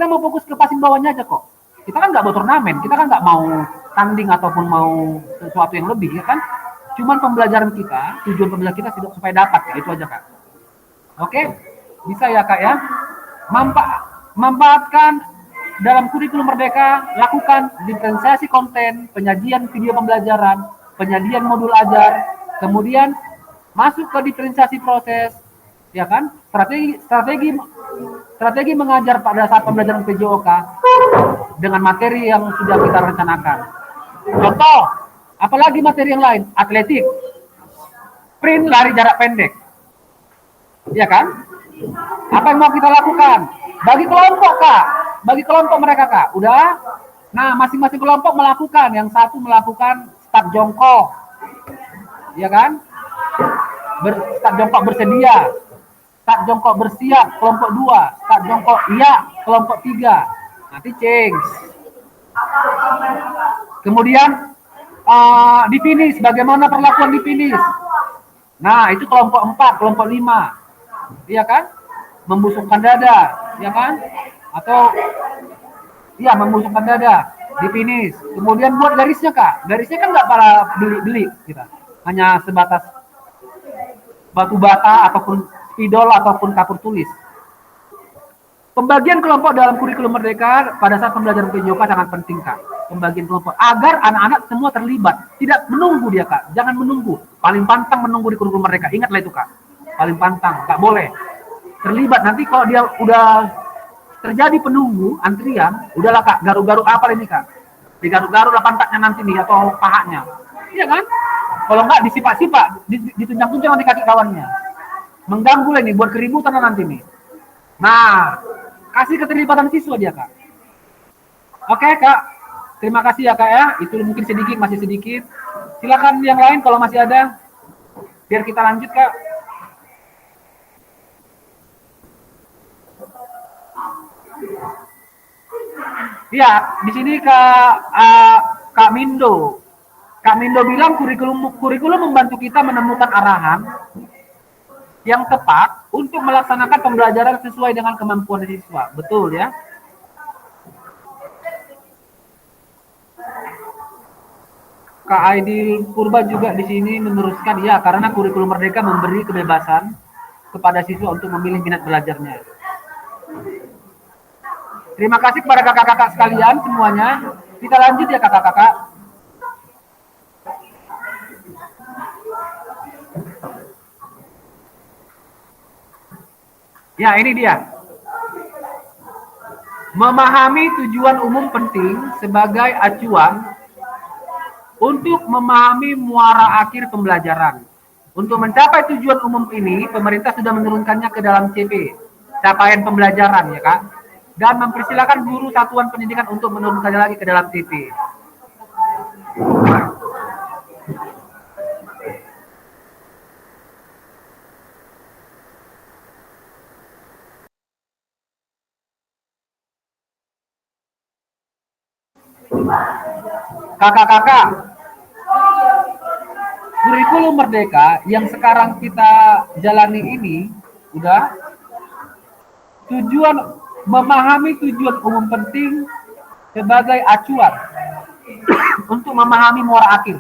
mau fokus ke passing bawahnya aja kok. Kita kan nggak mau turnamen, kita kan nggak mau tanding ataupun mau sesuatu yang lebih ya kan. Cuman pembelajaran kita, tujuan pembelajaran kita supaya dapat Kak, itu aja Kak. Oke, bisa ya Kak ya. Manfaatkan dalam kurikulum merdeka, lakukan diferensiasi konten, penyajian video pembelajaran, penyajian modul ajar, kemudian masuk ke diferensiasi proses, ya kan? Strategi mengajar pada saat pembelajaran PJOK dengan materi yang sudah kita rencanakan. Contoh, apalagi materi yang lain, atletik, sprint lari jarak pendek, ya kan? Apa yang mau kita lakukan? Bagi kelompok Kak, bagi kelompok mereka Kak, udah. Nah, masing-masing kelompok melakukan, yang satu melakukan start jongkok, ya kan? Start jongkok bersedia, start jongkok bersiap, kelompok 2, start jongkok iya, kelompok 3. Nanti change. Kemudian di finish, bagaimana perlakuan di finish? Nah, itu kelompok 4, kelompok 5. Iya kan? Membusukkan dada, ya kan? Atau iya, membusukkan dada di finish. Kemudian buat garisnya Kak. Garisnya kan nggak para beli-beli kita. Hanya sebatas batu bata ataupun spidol ataupun kapur tulis. Pembagian kelompok dalam kurikulum merdeka pada saat pembelajaran PJOK sangat penting Kak. Pembagian kelompok agar anak-anak semua terlibat, tidak menunggu dia Kak. Jangan menunggu. Paling pantang menunggu di kurikulum merdeka. Ingatlah itu Kak. Paling pantang, nggak boleh terlibat. Nanti kalau dia udah terjadi penunggu antrian, udahlah Kak, garuk-garuk apa ini Kak? Digaruk-garuk lah pantatnya nanti nih atau pahanya, iya kan? Kalau nggak disipak-sipak, ditunjang-tunjang nanti kaki kawannya, mengganggu lah nih, buat keributan nanti nih. Nah, kasih keterlibatan siswa dia Kak. Oke Kak, terima kasih ya Kak ya. Itu mungkin sedikit, masih sedikit. Silakan yang lain kalau masih ada, biar kita lanjut Kak. Ya, di sini Kak Mindo. Kak Mindo bilang kurikulum membantu kita menemukan arahan yang tepat untuk melaksanakan pembelajaran sesuai dengan kemampuan siswa. Betul ya? Kak Aidil Purba juga di sini meneruskan, ya, karena kurikulum merdeka memberi kebebasan kepada siswa untuk memilih minat belajarnya. Terima kasih kepada kakak-kakak sekalian semuanya. Kita lanjut ya kakak-kakak. Ya, ini dia. Memahami tujuan umum penting sebagai acuan untuk memahami muara akhir pembelajaran. Untuk mencapai tujuan umum ini, pemerintah sudah menurunkannya ke dalam CP, capaian pembelajaran ya Kak. Dan mempersilahkan guru satuan pendidikan untuk menurunkannya lagi ke dalam CP. Kakak-kakak, kurikulum merdeka yang sekarang kita jalani ini udah tujuan memahami tujuan umum penting sebagai acuan untuk memahami muara akhir.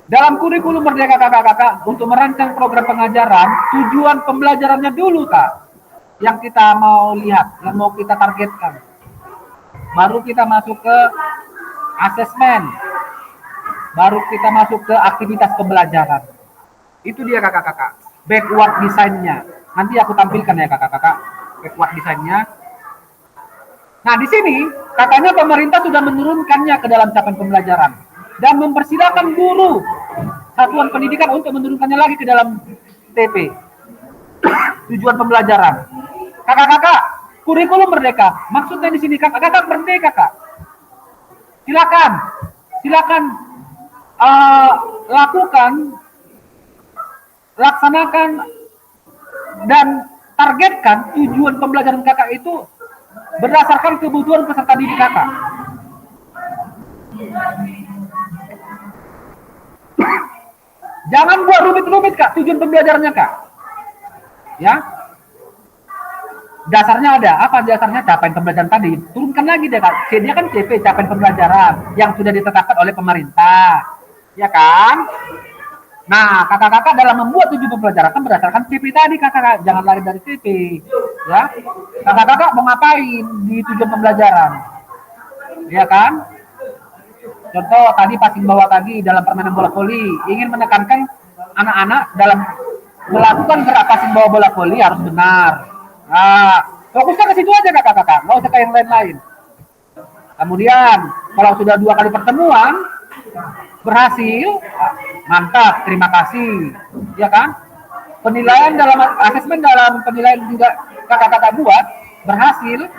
Dalam kurikulum merdeka kakak-kakak, untuk merancang program pengajaran, tujuan pembelajarannya dulu Kak, yang kita mau lihat, yang mau kita targetkan. Baru kita masuk ke asesmen, baru kita masuk ke aktivitas pembelajaran. Itu dia kakak-kakak, backward design-nya. Nanti aku tampilkan ya kakak-kakak, backward design-nya. Nah, di sini katanya pemerintah sudah menurunkannya ke dalam capaian pembelajaran dan mempersilahkan guru satuan pendidikan untuk menurunkannya lagi ke dalam TP. Tujuan pembelajaran. Kakak-kakak, kurikulum merdeka. Maksudnya di sini kakak-kakak merdeka, Kak. Silakan laksanakan dan targetkan tujuan pembelajaran kakak itu berdasarkan kebutuhan peserta didik kakak. Jangan buat rumit-rumit, Kak, tujuan pembelajarannya, Kak. Ya. Dasarnya ada. Apa dasarnya? Capaian pembelajaran tadi. Turunkan lagi deh, Kak. Dia kan CP, capaian pembelajaran yang sudah ditetapkan oleh pemerintah. Ya kan? Nah, kakak-kakak dalam membuat tujuan pembelajaran kan berdasarkan CP tadi, kakak. Jangan lari dari CP. Ya. Kakak-kakak mau ngapain di tujuan pembelajaran? Ya kan? Contoh tadi passing bawah tadi dalam permainan bola voli ingin menekankan anak-anak dalam melakukan gerak passing bawah bola voli harus benar. Nah, fokusnya ke situ aja kakak-kakak, nggak usah ke yang lain-lain. Kemudian kalau sudah 2 kali pertemuan berhasil, mantap, terima kasih, ya kan? Penilaian dalam asesmen dalam penilaian juga kakak-kakak buat berhasil,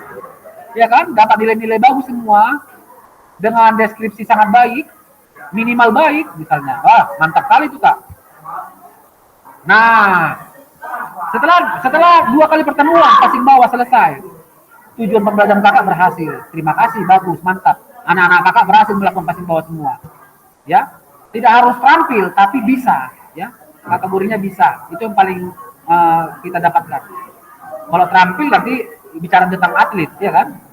ya kan? Dapat nilai-nilai bagus semua. Dengan deskripsi sangat baik, minimal baik misalnya. Wah, mantap kali itu, Kak. Nah, setelah 2 kali pertemuan passing bawah selesai, tujuan pembelajaran kakak berhasil. Terima kasih, bagus, mantap. Anak-anak kakak berhasil melakukan passing bawah semua. Ya, tidak harus terampil, tapi bisa. Ya, kategorinya bisa. Itu yang paling kita dapatkan. Kalau terampil nanti bicara tentang atlet, ya kan?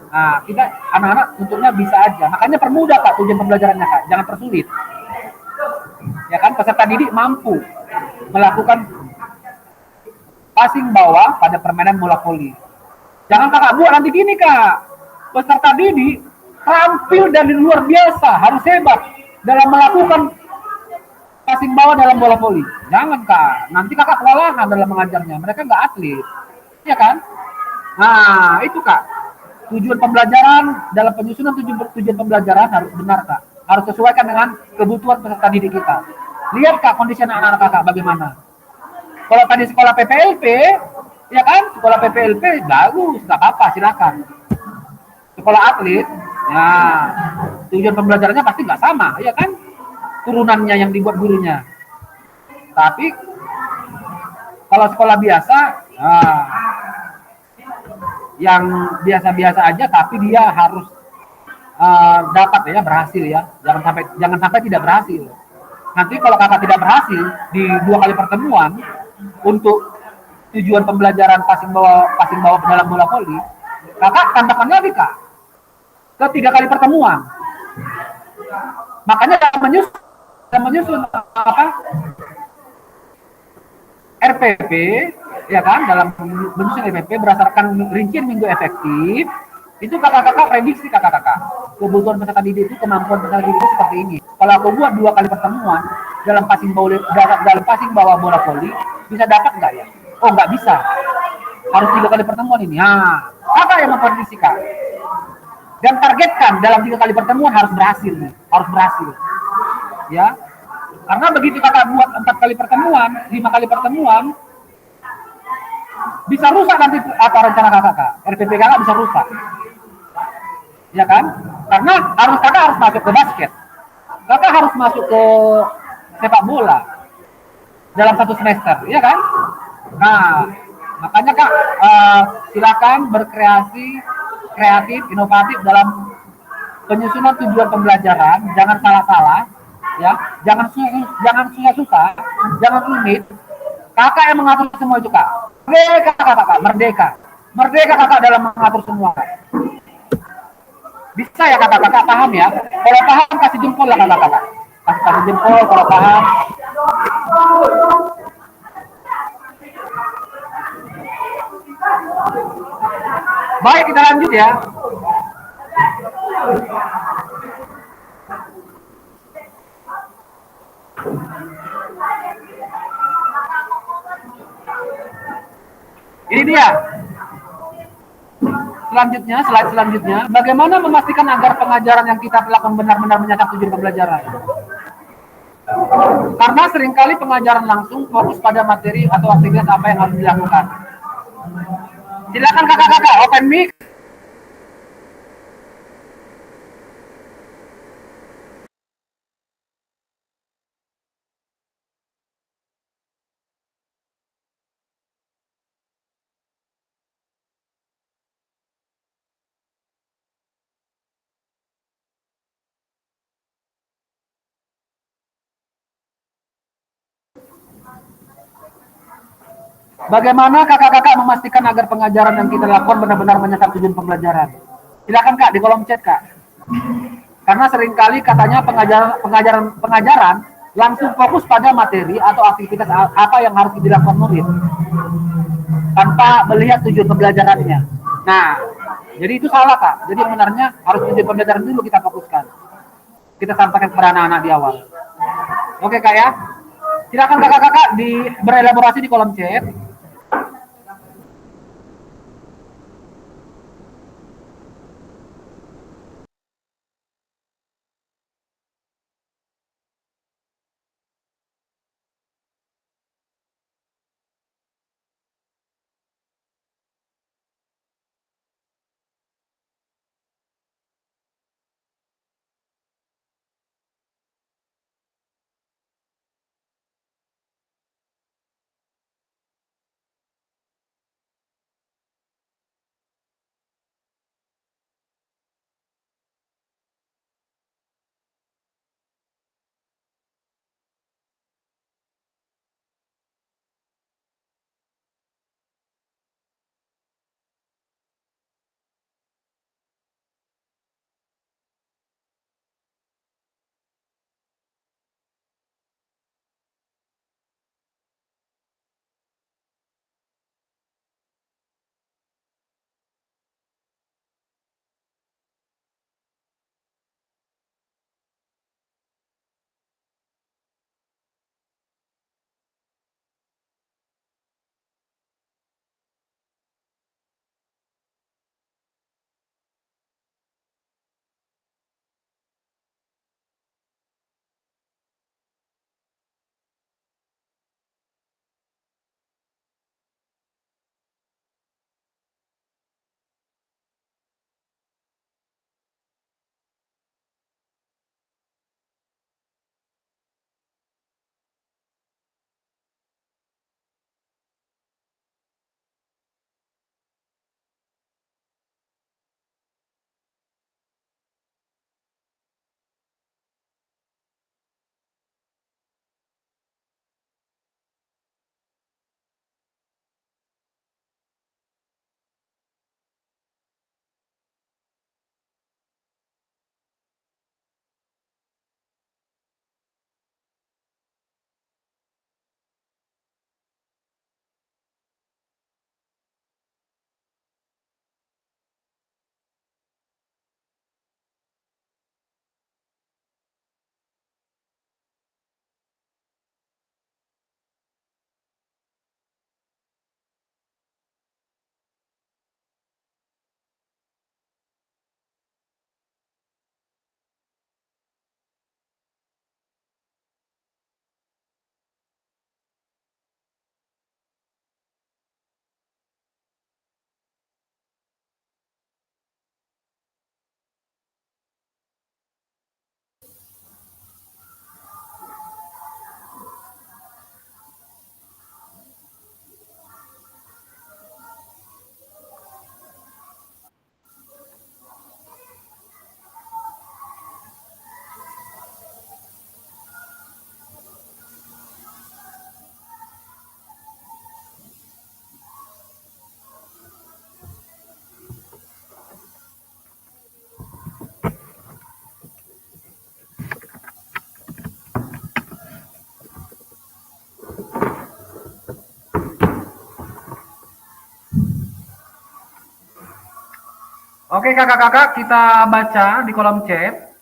Nah, kita anak-anak untuknya bisa aja. Makanya permudah, Kak, tujuan pembelajarannya, Kak. Jangan persulit. Ya kan, peserta didik mampu melakukan passing bawah pada permainan bola voli. Jangan kakak buat nanti gini, Kak. Peserta didik terampil dan luar biasa, harus hebat dalam melakukan passing bawah dalam bola voli. Jangan, Kak. Nanti kakak kewalahan dalam mengajarnya. Mereka nggak atlet. Ya kan? Nah, itu, Kak. Tujuan pembelajaran dalam penyusunan tujuan pembelajaran harus benar, Kak. Harus sesuaikan dengan kebutuhan peserta didik kita. Lihat, Kak, kondisi anak-anak kakak bagaimana. Kalau tadi sekolah PPLP, ya kan? Sekolah PPLP bagus, nggak apa-apa, silakan. Sekolah atlet, ya tujuan pembelajarannya pasti nggak sama, ya kan? Turunannya yang dibuat gurunya. Tapi kalau sekolah biasa, yang biasa-biasa aja tapi dia harus dapat ya, berhasil ya, jangan sampai tidak berhasil. Nanti kalau kakak tidak berhasil di 2 kali pertemuan untuk tujuan pembelajaran passing bawah dalam bola voli, kakak tambahkan lagi, Kak, ke 3 kali pertemuan. Makanya dalam menyusun apa RPP, ya kan, dalam menyusun RPP berdasarkan rincian minggu efektif, itu kakak-kakak prediksi kakak-kakak kebutuhan peserta didik itu, kemampuan peserta didik itu seperti ini. Kalau aku buat 2 kali pertemuan dalam passing bawah bola voli, bisa dapat nggak ya? Oh, nggak bisa, harus 3 kali pertemuan ini. Nah, kakak yang memprediksi, Kak, dan targetkan dalam 3 kali pertemuan harus berhasil nih, harus berhasil, ya. Karena begitu kakak buat 4 kali pertemuan, 5 kali pertemuan, bisa rusak nanti apa rencana kakak, Kak. RPP kakak bisa rusak, ya kan? Karena kakak harus masuk ke basket, kakak harus masuk ke sepak bola dalam 1 semester, ya kan? Nah, makanya, Kak, silakan berkreasi, kreatif, inovatif dalam penyusunan tujuan pembelajaran. Jangan salah-salah, ya, jangan susah-susah, jangan rumit. Kakak yang mengatur semua itu, Kak. Merdeka, kakak, merdeka kakak dalam mengatur semua, Kak. Bisa ya kakak paham ya? Kalau paham kasih jempol lah kakak. Kasih jempol kalau paham. Baik, kita lanjut ya. Ini dia selanjutnya, slide selanjutnya, bagaimana memastikan agar pengajaran yang kita lakukan benar-benar menyasar tujuan pembelajaran? Karena seringkali pengajaran langsung fokus pada materi atau aktivitas apa yang harus dilakukan. Silakan kakak-kakak, open mic. Bagaimana kakak-kakak memastikan agar pengajaran yang kita lakukan benar-benar menyasar tujuan pembelajaran? Silakan kak di kolom chat kak. Karena seringkali katanya pengajaran langsung fokus pada materi atau aktivitas apa yang harus dilakukan murid tanpa melihat tujuan pembelajarannya. Nah, jadi itu salah kak. Jadi sebenarnya harus tujuan pembelajaran dulu kita fokuskan. Kita sampaikan kepada anak-anak di awal. Oke kak ya. Silakan kakak-kakak berelaborasi di kolom chat. Oke kakak-kakak, kita baca di kolom chat.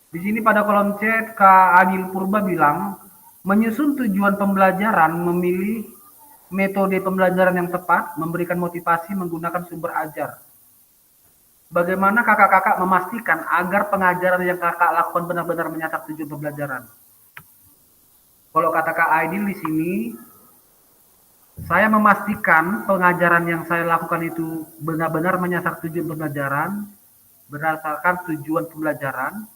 Di sini pada kolom chat Kak Adil Purba bilang, menyusun tujuan pembelajaran metode pembelajaran yang tepat, memberikan motivasi menggunakan sumber ajar. Bagaimana kakak-kakak memastikan agar pengajaran yang kakak lakukan benar-benar menyasar tujuan pembelajaran? Kalau kata Kak Aidil di sini, saya memastikan pengajaran yang saya lakukan itu benar-benar menyasar tujuan pembelajaran, berdasarkan tujuan pembelajaran,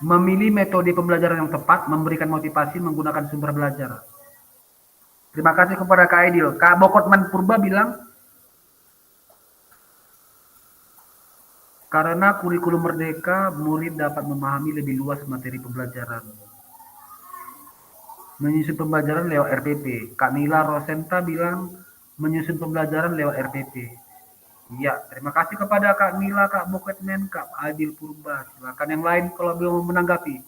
memilih metode pembelajaran yang tepat, memberikan motivasi menggunakan sumber belajar. Terima kasih kepada Kak Aidil. Kak Bokotman Purba bilang, karena kurikulum merdeka, murid dapat memahami lebih luas materi pembelajaran. Menyusun pembelajaran lewat RPP. Kak Nila Rosenta bilang, menyusun pembelajaran lewat RPP. Iya, terima kasih kepada Kak Nila, Kak Boketmen, Kak Adil Purba. Silakan yang lain kalau belum menanggapi.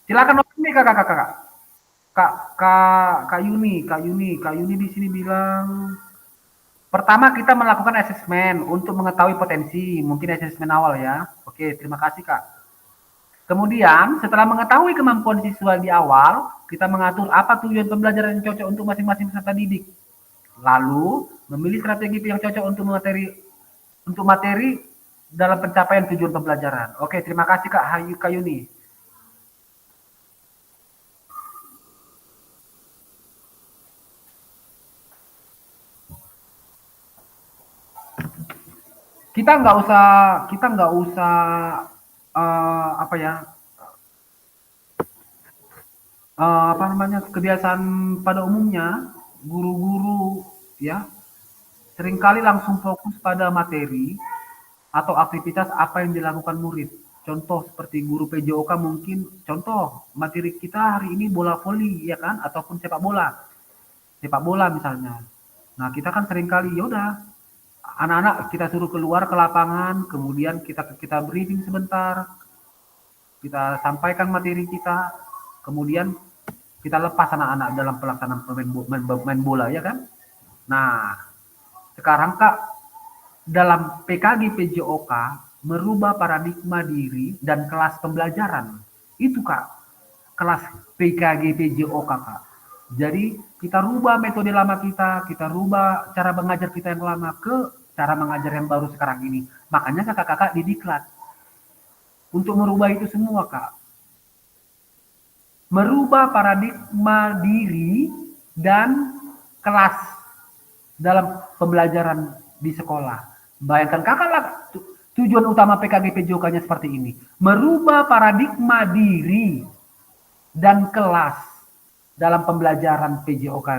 Silakan opini kakak-kakak. Kak Yuni di sini bilang, pertama kita melakukan asesmen untuk mengetahui potensi, mungkin asesmen awal ya. Oke, terima kasih Kak. Kemudian setelah mengetahui kemampuan siswa di awal, kita mengatur apa tujuan pembelajaran yang cocok untuk masing-masing peserta didik. Lalu memilih strategi yang cocok untuk materi dalam pencapaian tujuan pembelajaran. Oke, terima kasih Kak Yuni. Kita nggak usah kebiasaan pada umumnya guru-guru ya seringkali langsung fokus pada materi atau aktivitas apa yang dilakukan murid. Contoh seperti guru PJOK mungkin contoh materi kita hari ini bola voli ya kan ataupun sepak bola misalnya. Nah kita kan seringkali yaudah anak-anak kita suruh keluar ke lapangan, kemudian kita briefing sebentar, kita sampaikan materi kita, kemudian kita lepas anak-anak dalam pelaksanaan main bola ya kan. Nah sekarang Kak dalam PKG PJOK merubah paradigma diri dan kelas pembelajaran itu Kak, kelas PKG PJOK Kak. Jadi kita rubah metode lama kita rubah cara mengajar kita yang lama ke cara mengajar yang baru sekarang ini. Makanya kakak-kakak di Diklat untuk merubah itu semua Kak. Merubah paradigma diri dan kelas dalam pembelajaran di sekolah. Bayangkan kakak lah tujuan utama PKG PJOK-nya seperti ini. Merubah paradigma diri dan kelas dalam pembelajaran PJOK.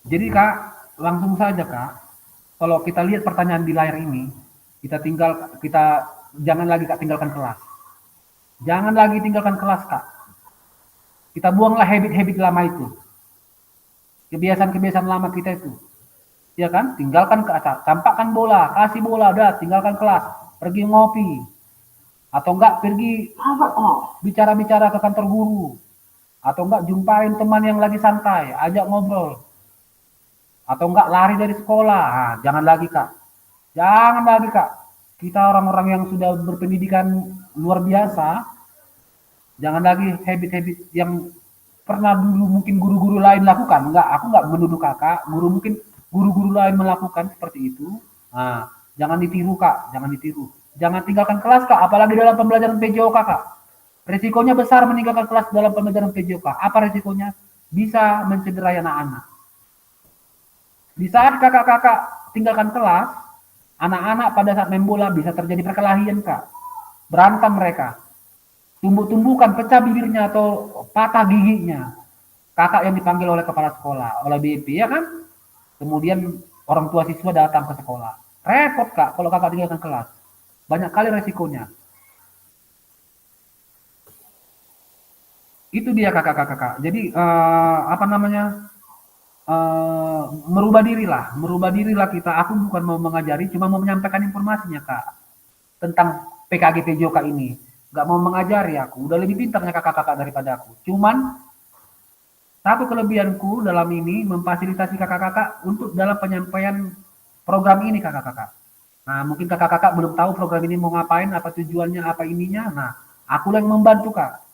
Jadi Kak, langsung saja Kak, kalau kita lihat pertanyaan di layar ini, kita jangan lagi Kak tinggalkan kelas. Jangan lagi tinggalkan kelas Kak. Kita buanglah habit-habit lama itu. Kebiasaan-kebiasaan lama kita itu. Ya kan? Tinggalkan ke atas, campakkan bola, kasih bola, udah tinggalkan kelas, pergi ngopi. Atau enggak pergi bicara-bicara ke kantor guru. Atau enggak jumpain teman yang lagi santai, ajak ngobrol. Atau enggak lari dari sekolah. Nah, jangan lagi Kak. Jangan lagi Kak. Kita orang-orang yang sudah berpendidikan luar biasa, jangan lagi habit-habit yang pernah dulu mungkin guru-guru lain lakukan. Enggak, aku enggak menuduh Kakak, mungkin guru-guru lain melakukan seperti itu. Nah, jangan ditiru Kak, jangan ditiru. Jangan tinggalkan kelas Kak, apalagi dalam pembelajaran PJOK Kak. Resikonya besar meninggalkan kelas dalam pembelajaran PJOK. Apa resikonya? Bisa mencederai anak-anak. Di saat kakak-kakak tinggalkan kelas, anak-anak pada saat main bola bisa terjadi perkelahian Kak. Berantem mereka. Tumbuk-tumbukan, pecah bibirnya atau patah giginya. Kakak yang dipanggil oleh kepala sekolah, oleh BP ya kan? Kemudian orang tua siswa datang ke sekolah. Repot Kak kalau kakak tinggalkan kelas. Banyak kali resikonya. Itu dia kakak-kakak. Jadi merubah dirilah kita. Aku bukan mau mengajari, cuma mau menyampaikan informasinya Kak tentang PKG PJOK ini. Gak mau mengajari aku, udah lebih pintarnya kakak-kakak daripada aku. Cuman satu kelebihanku dalam ini memfasilitasi kakak-kakak untuk dalam penyampaian program ini kakak-kakak. Nah mungkin kakak-kakak belum tahu program ini mau ngapain, apa tujuannya, apa ininya. Nah Aku yang membantu kak,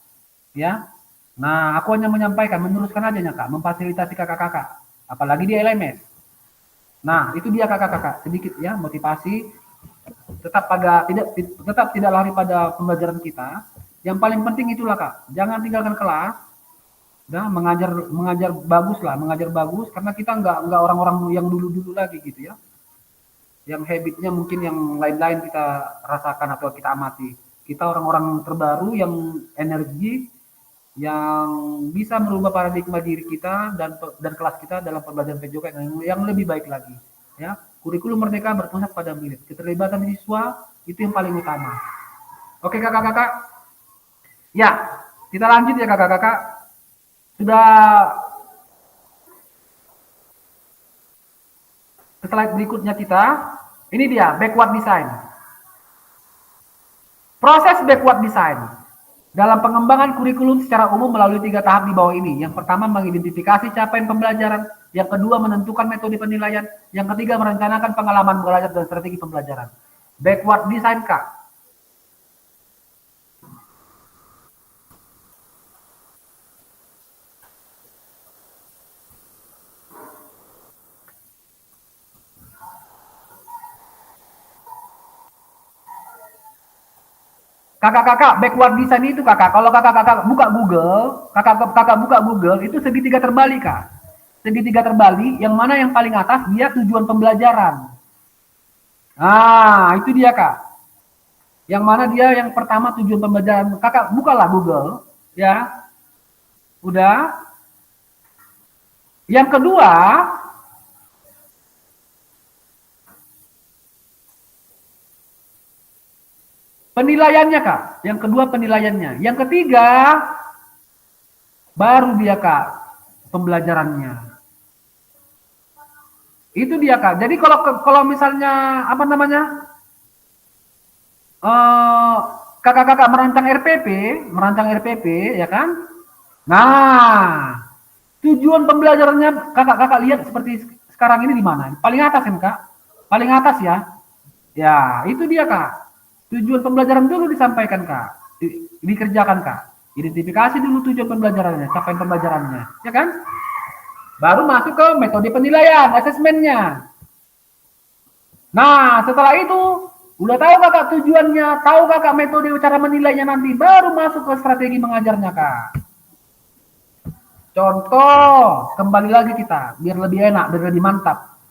ya. Nah, aku hanya menyampaikan, meneruskan aja ya kak, memfasilitasi kakak-kakak, apalagi di LMS. Nah, itu dia kakak-kakak, sedikit ya motivasi, tetap tidak lari pada pembelajaran kita. Yang paling penting itulah kak, jangan tinggalkan kelas, dan mengajar bagus lah, mengajar bagus, karena kita nggak orang-orang yang dulu-dulu lagi gitu ya, yang habitnya mungkin yang lain-lain kita rasakan atau kita amati. Kita orang-orang terbaru yang energi, yang bisa merubah paradigma diri kita dan kelas kita dalam pembelajaran PJOK yang lebih baik lagi. Ya, kurikulum Merdeka berpusat pada murid. Keterlibatan siswa itu yang paling utama. Oke kakak-kakak, ya kita lanjut ya kakak-kakak. Sudah slide berikutnya kita, ini dia backward design. Proses backward design dalam pengembangan kurikulum secara umum melalui 3 tahap di bawah ini. Yang pertama mengidentifikasi capaian pembelajaran, yang kedua menentukan metode penilaian, yang ketiga merencanakan pengalaman belajar dan strategi pembelajaran. Backward design kak. Kakak-kakak, backward design itu kakak, kalau kakak-kakak buka Google, kakak buka Google, itu segitiga terbalik kak. Segitiga terbalik, yang mana yang paling atas dia tujuan pembelajaran. Nah, itu dia kak. Yang mana dia yang pertama tujuan pembelajaran. Kakak bukalah Google, ya. Udah. Yang kedua, penilaiannya kak, yang kedua penilaiannya, yang ketiga baru dia kak pembelajarannya. Itu dia kak. Jadi kalau misalnya apa namanya kakak-kakak merancang RPP ya kan. Nah tujuan pembelajarannya kakak-kakak lihat seperti sekarang ini di mana? Paling atas kan kak? Paling atas ya. Ya itu dia kak. Tujuan pembelajaran dulu disampaikan kak, dikerjakan kak. Identifikasi dulu tujuan pembelajarannya, capaian pembelajarannya, ya kan? Baru masuk ke metode penilaian, asesmennya. Nah, setelah itu, udah tahu kakak tujuannya, tahu kakak metode cara menilainya nanti, baru masuk ke strategi mengajarnya kak. Contoh, kembali lagi kita, biar lebih enak, biar lebih mantap.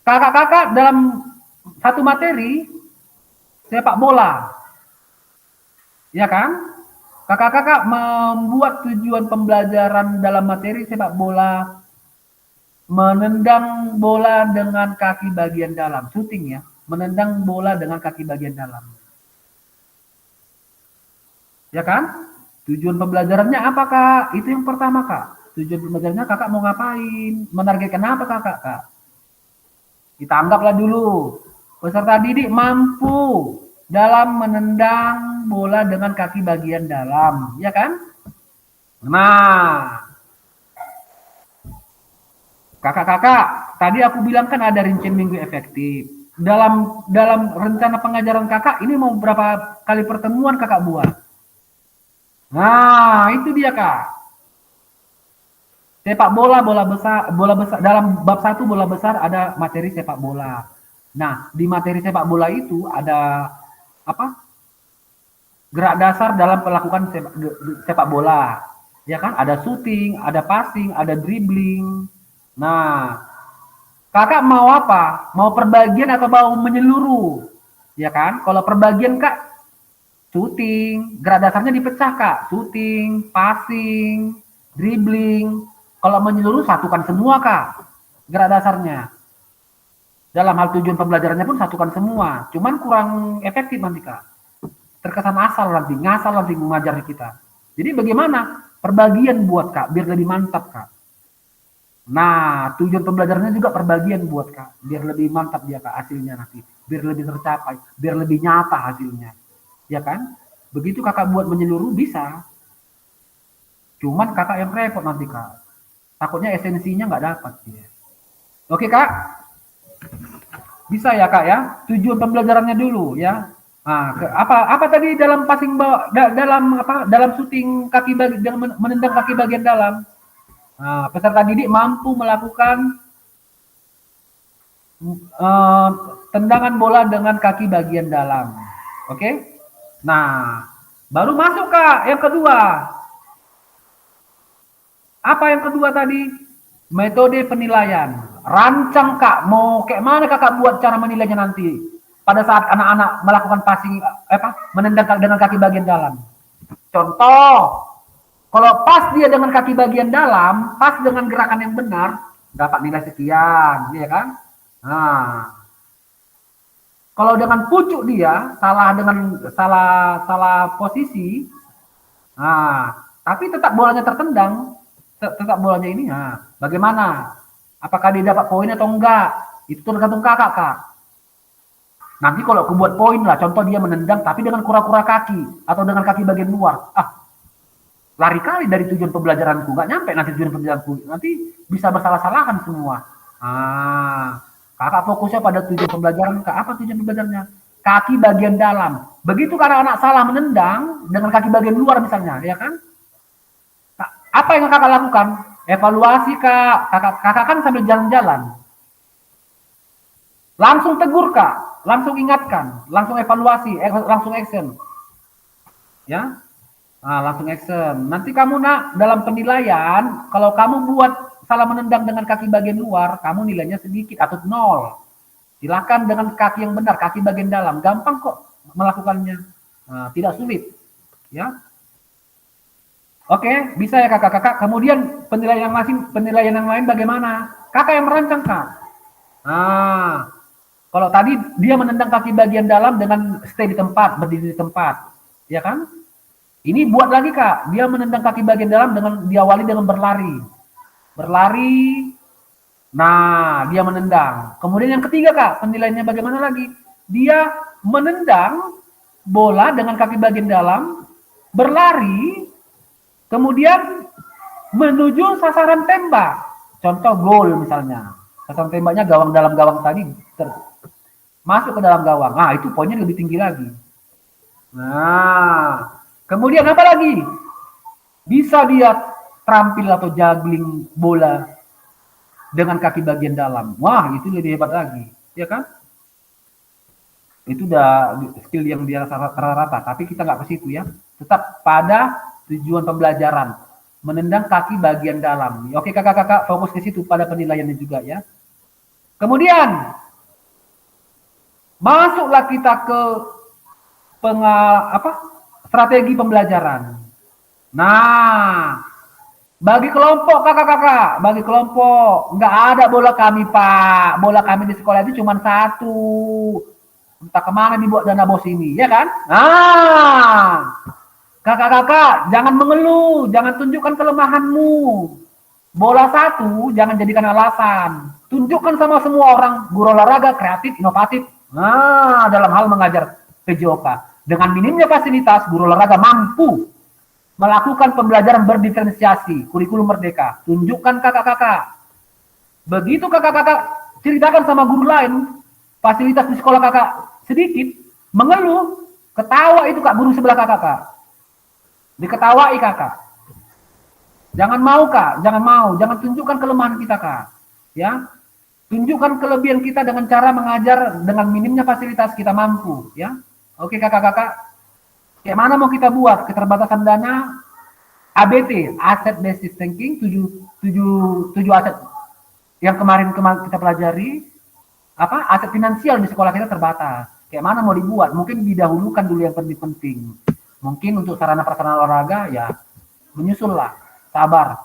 Kakak-kakak dalam satu materi, sepak bola, ya kan? Kakak-kakak membuat tujuan pembelajaran dalam materi sepak bola, menendang bola dengan kaki bagian dalam, shooting ya, menendang bola dengan kaki bagian dalam, ya kan? Tujuan pembelajarannya apa kak? Itu yang pertama kak. Tujuan pembelajarannya kakak mau ngapain? Menargetkan apa kakak kak? Kita anggaplah dulu peserta didik mampu dalam menendang bola dengan kaki bagian dalam, ya kan? Nah, kakak-kakak, tadi aku bilang kan ada rincian minggu efektif. Dalam rencana pengajaran kakak ini mau berapa kali pertemuan kakak buat? Nah, itu dia kak. Sepak bola besar dalam bab 1 bola besar ada materi sepak bola. Nah, di materi sepak bola itu ada apa? Gerak dasar dalam melakukan sepak bola. Ya kan? Ada shooting, ada passing, ada dribbling. Nah, kakak mau apa? Mau perbagian atau mau menyeluruh? Ya kan? Kalau perbagian kak, shooting, gerak dasarnya dipecah kak. Shooting, passing, dribbling. Kalau menyeluruh satukan semua kak, gerak dasarnya. Dalam hal tujuan pembelajarannya pun satukan semua, cuman kurang efektif nanti kak. Terkesan asal nanti, ngasal nanti mengajar kita. Jadi bagaimana? Perbagian buat kak, biar lebih mantap kak. Nah, tujuan pembelajarannya juga perbagian buat kak, biar lebih mantap dia kak hasilnya nanti, biar lebih tercapai, biar lebih nyata hasilnya, ya kan? Begitu kakak buat menyeluruh bisa, cuman kakak yang repot nanti kak, takutnya esensinya nggak dapat ya. Oke kak? Bisa ya kak ya, tujuan pembelajarannya dulu ya. Apa tadi dalam passing dalam shooting kaki dalam menendang kaki bagian dalam. Peserta didik mampu melakukan tendangan bola dengan kaki bagian dalam. Oke? Nah, baru masuk Kak yang kedua. Apa yang kedua tadi? Metode penilaian. Rancang Kak, mau kayak mana Kakak buat cara menilainya nanti? Pada saat anak-anak melakukan passing menendang dengan kaki bagian dalam. Contoh, kalau pas dia dengan kaki bagian dalam, pas dengan gerakan yang benar, dapat nilai sekian, ya kan? Nah, kalau dengan pucuk dia salah posisi, tapi tetap bolanya tertendang, tetap bolanya ini, bagaimana? Apakah dia dapat poin atau enggak? Itu tergantung kakak, Kak. Nanti kalau aku buat poin lah, contoh dia menendang tapi dengan kura-kura kaki atau dengan kaki bagian luar, lari kali dari tujuan pembelajaranku, nggak nyampe nanti tujuan pembelajaranku, nanti bisa bersalah-salahan semua. Kakak fokusnya pada tujuan pembelajaran. Apa tujuan pembelajarannya? Kaki bagian dalam. Begitu karena anak salah menendang dengan kaki bagian luar misalnya, ya kan? Nah, apa yang kakak lakukan? Evaluasi Kak. Kakak kan sambil jalan-jalan. Langsung tegur Kak, langsung ingatkan, langsung evaluasi, langsung action. Ya. Langsung action. Nanti kamu dalam penilaian, kalau kamu buat salah menendang dengan kaki bagian luar, kamu nilainya sedikit atau 0. Silakan dengan kaki yang benar, kaki bagian dalam. Gampang kok melakukannya. Tidak sulit. Ya. Oke, bisa ya kakak-kakak. Kemudian penilaian yang lain bagaimana? Kakak yang merancang Kak. Kalau tadi dia menendang kaki bagian dalam dengan stay di tempat, berdiri di tempat, ya kan? Ini buat lagi Kak, dia menendang kaki bagian dalam dengan diawali dengan berlari. Berlari, nah dia menendang. Kemudian yang ketiga Kak, penilaiannya bagaimana lagi? Dia menendang bola dengan kaki bagian dalam, berlari, kemudian menuju sasaran tembak. Contoh gol misalnya. Sasaran tembaknya gawang dalam gawang tadi masuk ke dalam gawang. Itu poinnya lebih tinggi lagi. Nah, kemudian apa lagi? Bisa dia terampil atau juggling bola dengan kaki bagian dalam. Wah, itu lebih hebat lagi, ya kan? Itu udah skill yang dia rata-rata, tapi kita nggak ke situ ya. Tetap pada tujuan pembelajaran, menendang kaki bagian dalam. Oke, kakak-kakak fokus ke situ pada penilaiannya juga ya. Kemudian masuklah kita ke strategi pembelajaran. Nah, bagi kelompok kakak-kakak, bagi kelompok nggak ada bola kami Pak, bola kami di sekolah itu cuma 1. Entah kemana dibuat dana bos ini, ya kan? Kakak-kakak jangan mengeluh, jangan tunjukkan kelemahanmu. Bola 1 jangan jadikan alasan. Tunjukkan sama semua orang guru olahraga kreatif, inovatif. Dalam hal mengajar PJOK. Dengan minimnya fasilitas, guru olahraga mampu melakukan pembelajaran berdiferensiasi, kurikulum merdeka. Tunjukkan kakak-kakak. Begitu kakak-kakak ceritakan sama guru lain, fasilitas di sekolah kakak sedikit, mengeluh, ketawa itu Kak guru sebelah kakak. Diketawai kakak. Jangan mau Kak, jangan tunjukkan kelemahan kita Kak. Ya. Tunjukkan kelebihan kita dengan cara mengajar dengan minimnya fasilitas kita mampu, ya. Oke kakak-kakak. Kayak mana mau kita buat? Keterbatasan dana ABT, Asset Based Thinking, 7 aset yang kemarin kita pelajari. Aset finansial di sekolah kita terbatas. Kayak mana mau dibuat? Mungkin didahulukan dulu yang penting-penting. Mungkin untuk sarana prasarana olahraga ya menyusul lah. Sabar.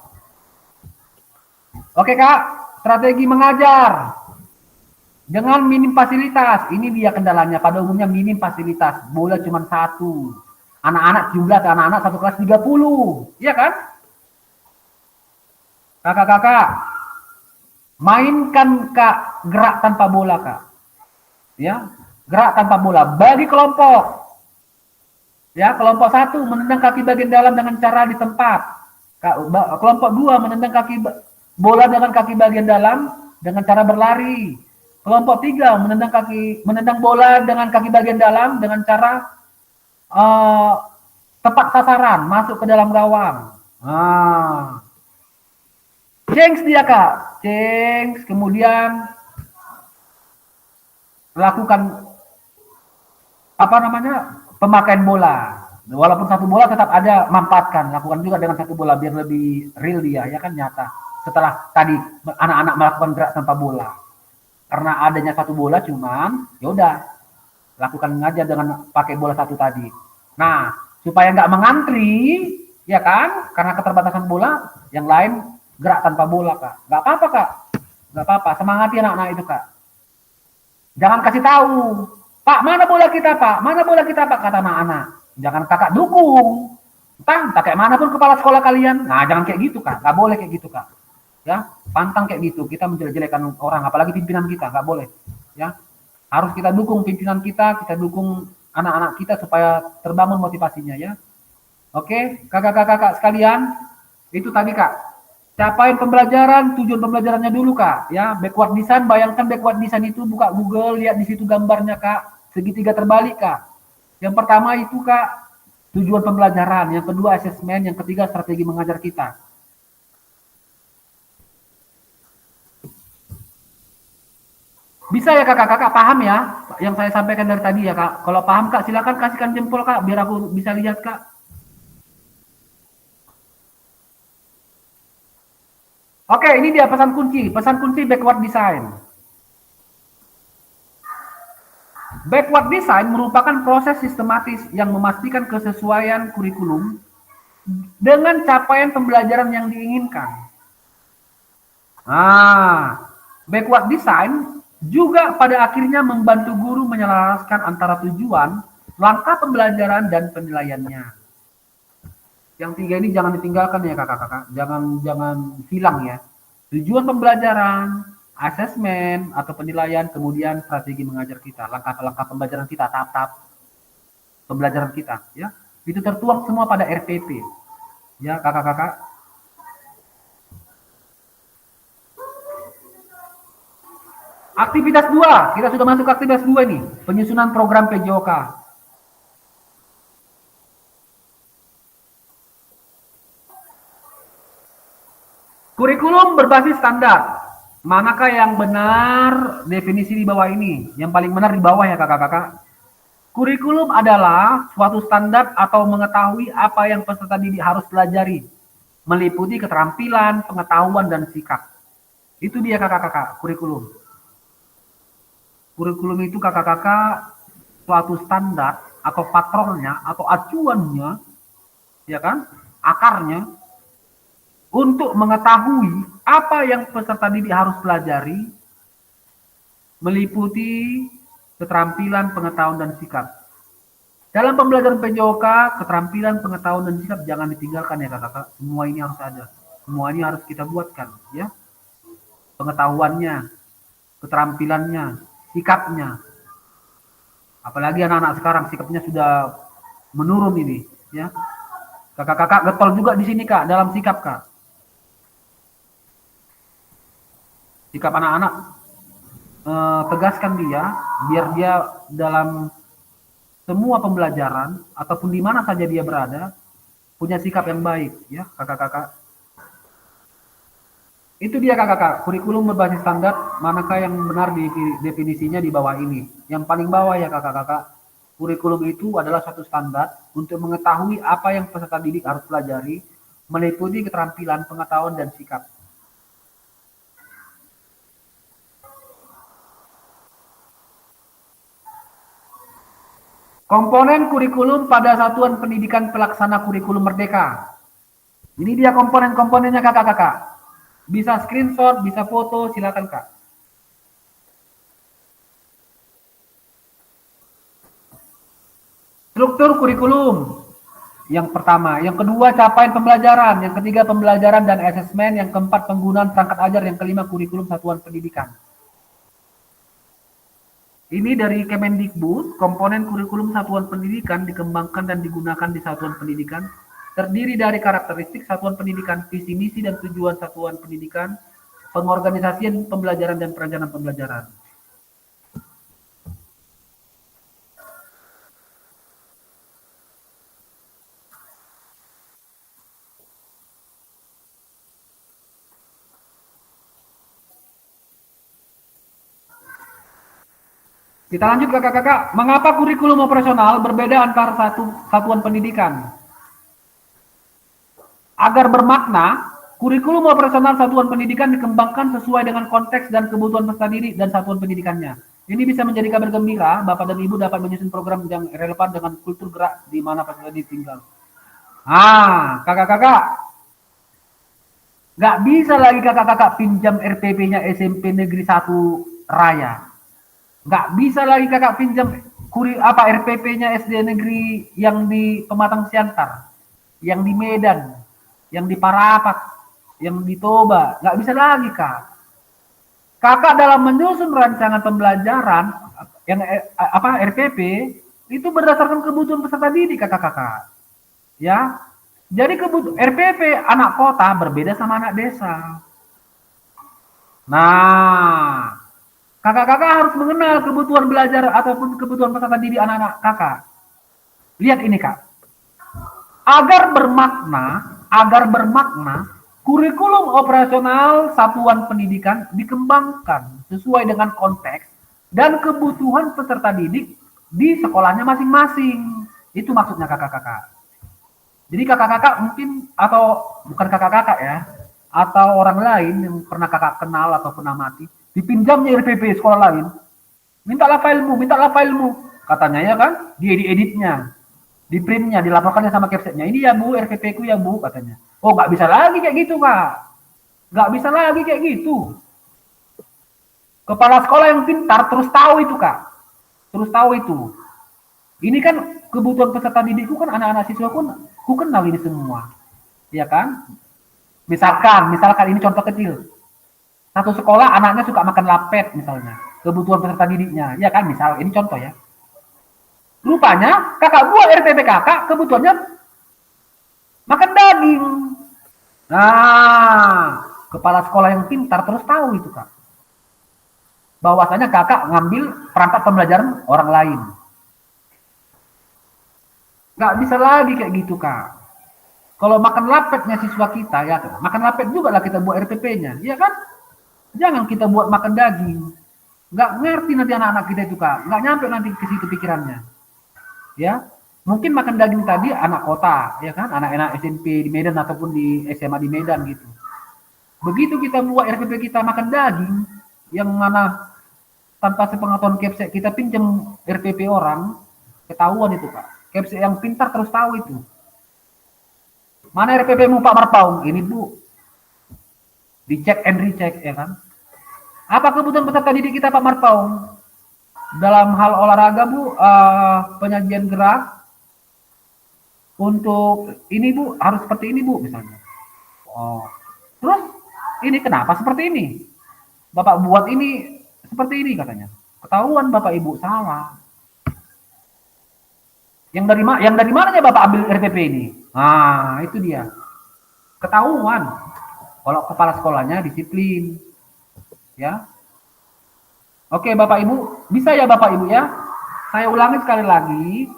Oke Kak. Strategi mengajar dengan minim fasilitas. Ini dia kendalanya. Pada umumnya minim fasilitas. Bola cuma 1. Anak-anak jumlah anak-anak satu kelas 30. Iya kan? Kakak-kakak, mainkan Kak gerak tanpa bola Kak. Ya, gerak tanpa bola. Bagi kelompok. Ya, kelompok 1 menendang kaki bagian dalam dengan cara di tempat. Kelompok 2 menendang bola dengan kaki bagian dalam dengan cara berlari. Kelompok 3 menendang bola dengan kaki bagian dalam dengan cara tepat sasaran, masuk ke dalam gawang. Change dia Kak, change, kemudian lakukan pemakaian bola. Walaupun satu bola tetap ada, manfaatkan, lakukan juga dengan satu bola biar lebih real dia, ya kan, nyata. Setelah tadi anak-anak melakukan gerak tanpa bola, karena adanya satu bola cuman, ya udah lakukan aja dengan pakai bola satu tadi. Nah, supaya nggak mengantri, ya kan, karena keterbatasan bola, yang lain gerak tanpa bola Kak. Nggak apa-apa Kak, nggak apa-apa. Semangati anak-anak itu Kak. Jangan kasih tahu, Pak, mana bola kita Pak, mana bola kita Pak, kata anak-anak. Jangan kakak dukung. Entah kayak manapun kepala sekolah kalian. Nah, jangan kayak gitu Kak. Nggak boleh kayak gitu Kak. Ya, pantang kayak gitu. Kita menjelek-jelekan orang, apalagi pimpinan kita, nggak boleh. Ya, harus kita dukung pimpinan kita dukung anak-anak kita supaya terbangun motivasinya ya. Oke, kakak-kakak sekalian, itu tadi Kak. Capaian pembelajaran, tujuan pembelajarannya dulu Kak. Ya, backward design, bayangkan backward design itu, buka Google, lihat di situ gambarnya Kak. Segitiga terbalik Kak. Yang pertama itu Kak, tujuan pembelajaran. Yang kedua asesmen. Yang ketiga strategi mengajar kita. Bisa ya kakak-kakak, paham ya yang saya sampaikan dari tadi ya Kak. Kalau paham Kak, silakan kasihkan jempol Kak, biar aku bisa lihat Kak. Oke, ini dia pesan kunci backward design. Backward design merupakan proses sistematis yang memastikan kesesuaian kurikulum dengan capaian pembelajaran yang diinginkan. Nah, backward design juga pada akhirnya membantu guru menyelaraskan antara tujuan, langkah pembelajaran, dan penilaiannya. Yang tiga ini jangan ditinggalkan ya kakak-kakak, jangan hilang ya. Tujuan pembelajaran, asesmen atau penilaian, kemudian strategi mengajar kita, langkah-langkah pembelajaran kita, tahap-tahap pembelajaran kita, ya. Itu tertuang semua pada RPP, ya kakak-kakak. Aktivitas 2, kita sudah masuk aktivitas 2 nih, penyusunan program PJOK. Kurikulum berbasis standar. Manakah yang benar definisi di bawah ini? Yang paling benar di bawah ya kakak-kakak. Kurikulum adalah suatu standar atau mengetahui apa yang peserta didik harus pelajari. Meliputi keterampilan, pengetahuan, dan sikap. Itu dia kakak-kakak, kurikulum. Kurikulum itu kakak-kakak suatu standar atau patronnya atau acuannya, ya kan, akarnya, untuk mengetahui apa yang peserta didik harus pelajari, meliputi keterampilan, pengetahuan, dan sikap. Dalam pembelajaran PJOK, keterampilan, pengetahuan, dan sikap jangan ditinggalkan ya kakak-kakak. Semua ini harus ada. Semua ini harus kita buatkan, ya. Pengetahuannya, keterampilannya, sikapnya. Apalagi anak-anak sekarang sikapnya sudah menurun ini, ya. Kakak-kakak getol juga di sini kak, dalam sikap kak. Sikap anak-anak tegaskan dia, biar dia dalam semua pembelajaran ataupun di mana saja dia berada punya sikap yang baik, ya kakak-kakak. Itu dia kakak-kakak, kurikulum berbasis standar, manakah yang benar definisinya di bawah ini. Yang paling bawah ya kakak-kakak, kurikulum itu adalah suatu standar untuk mengetahui apa yang peserta didik harus pelajari, meliputi keterampilan, pengetahuan, dan sikap. Komponen kurikulum pada Satuan Pendidikan Pelaksana Kurikulum Merdeka. Ini dia komponen-komponennya kakak-kakak. Bisa screenshot, bisa foto, silakan kak. Struktur kurikulum. Yang pertama, yang kedua capaian pembelajaran, yang ketiga pembelajaran dan asesmen, yang keempat penggunaan perangkat ajar, yang kelima kurikulum satuan pendidikan. Ini dari Kemendikbud, komponen kurikulum satuan pendidikan dikembangkan dan digunakan di satuan pendidikan, terdiri dari karakteristik satuan pendidikan, visi misi dan tujuan satuan pendidikan, pengorganisasian pembelajaran dan perencanaan pembelajaran. Kita lanjut kakak-kakak. Mengapa kurikulum operasional berbeda antara satuan pendidikan? Agar bermakna, kurikulum operasional satuan pendidikan dikembangkan sesuai dengan konteks dan kebutuhan peserta didik dan satuan pendidikannya. Ini bisa menjadi kabar gembira, Bapak dan Ibu dapat menyusun program yang relevan dengan kultur gerak di mana peserta didik tinggal. Kakak-kakak, nggak bisa lagi kakak-kakak pinjam RPP-nya SMP Negeri 1 Raya. Nggak bisa lagi kakak pinjam RPP-nya SD Negeri yang di Pematang Siantar, yang di Medan, yang di Parapat, yang di Toba. Nggak bisa lagi, Kak. Kakak dalam menyusun rancangan pembelajaran yang RPP itu berdasarkan kebutuhan peserta didik, kakak-kakak. Ya. Jadi kebutuhan RPP anak kota berbeda sama anak desa. Nah, kakak-kakak harus mengenal kebutuhan belajar ataupun kebutuhan peserta didik anak-anak kakak. Lihat ini, Kak. Agar bermakna, kurikulum operasional satuan pendidikan dikembangkan sesuai dengan konteks dan kebutuhan peserta didik di sekolahnya masing-masing. Itu maksudnya kakak-kakak. Jadi kakak-kakak mungkin, atau bukan kakak-kakak ya, atau orang lain yang pernah kakak kenal atau pernah mati, dipinjamnya RPP sekolah lain, mintalah filemu, katanya ya kan, diedit-editnya, di printnya, dilaporkannya sama capsetnya, ini ya Bu, RPP ku ya Bu, katanya. Oh, nggak bisa lagi kayak gitu, Kak. Nggak bisa lagi kayak gitu. Kepala sekolah yang pintar terus tahu itu, Kak. Terus tahu itu. Ini kan kebutuhan peserta didikku kan, anak-anak siswa pun ku kenal ini semua. Ya kan? Misalkan ini contoh kecil. Satu sekolah anaknya suka makan lapet misalnya. Kebutuhan peserta didiknya. Ya kan? Misal, ini contoh ya. Rupanya kakak buat RPP kakak kebutuhannya makan daging. Nah, kepala sekolah yang pintar terus tahu itu, Kak. Bahwasanya kakak ngambil perangkat pembelajaran orang lain. Nggak bisa lagi kayak gitu, Kak. Kalau makan lapetnya siswa kita, ya kan? Makan lapet juga lah kita buat RPP-nya, ya kan? Jangan kita buat makan daging. Nggak ngerti nanti anak-anak kita itu, Kak. Nggak nyampe nanti ke situ pikirannya. Ya, mungkin makan daging tadi anak kota, ya kan, anak-anak SMP di Medan ataupun di SMA di Medan gitu. Begitu kita buat RPP kita makan daging, yang mana tanpa sepengetahuan Kepsek kita pinjam RPP orang, ketahuan itu, Pak. Kepsek yang pintar terus tahu itu. Mana RPP-mu Pak Marpaung? Ini Bu. Dicek and recheck, ya kan. Apa kebutuhan peserta didik kita Pak Marpaung? Dalam hal olahraga Bu, penyajian gerak untuk ini Bu harus seperti ini Bu misalnya. Oh, terus ini kenapa seperti ini? Bapak buat ini seperti ini katanya. Ketahuan Bapak Ibu salah. Yang dari mananya Bapak ambil RPP ini? Nah, itu dia. Ketahuan. Kalau kepala sekolahnya disiplin. Ya. Oke, Bapak Ibu, bisa ya Bapak Ibu ya? Saya ulangi sekali lagi.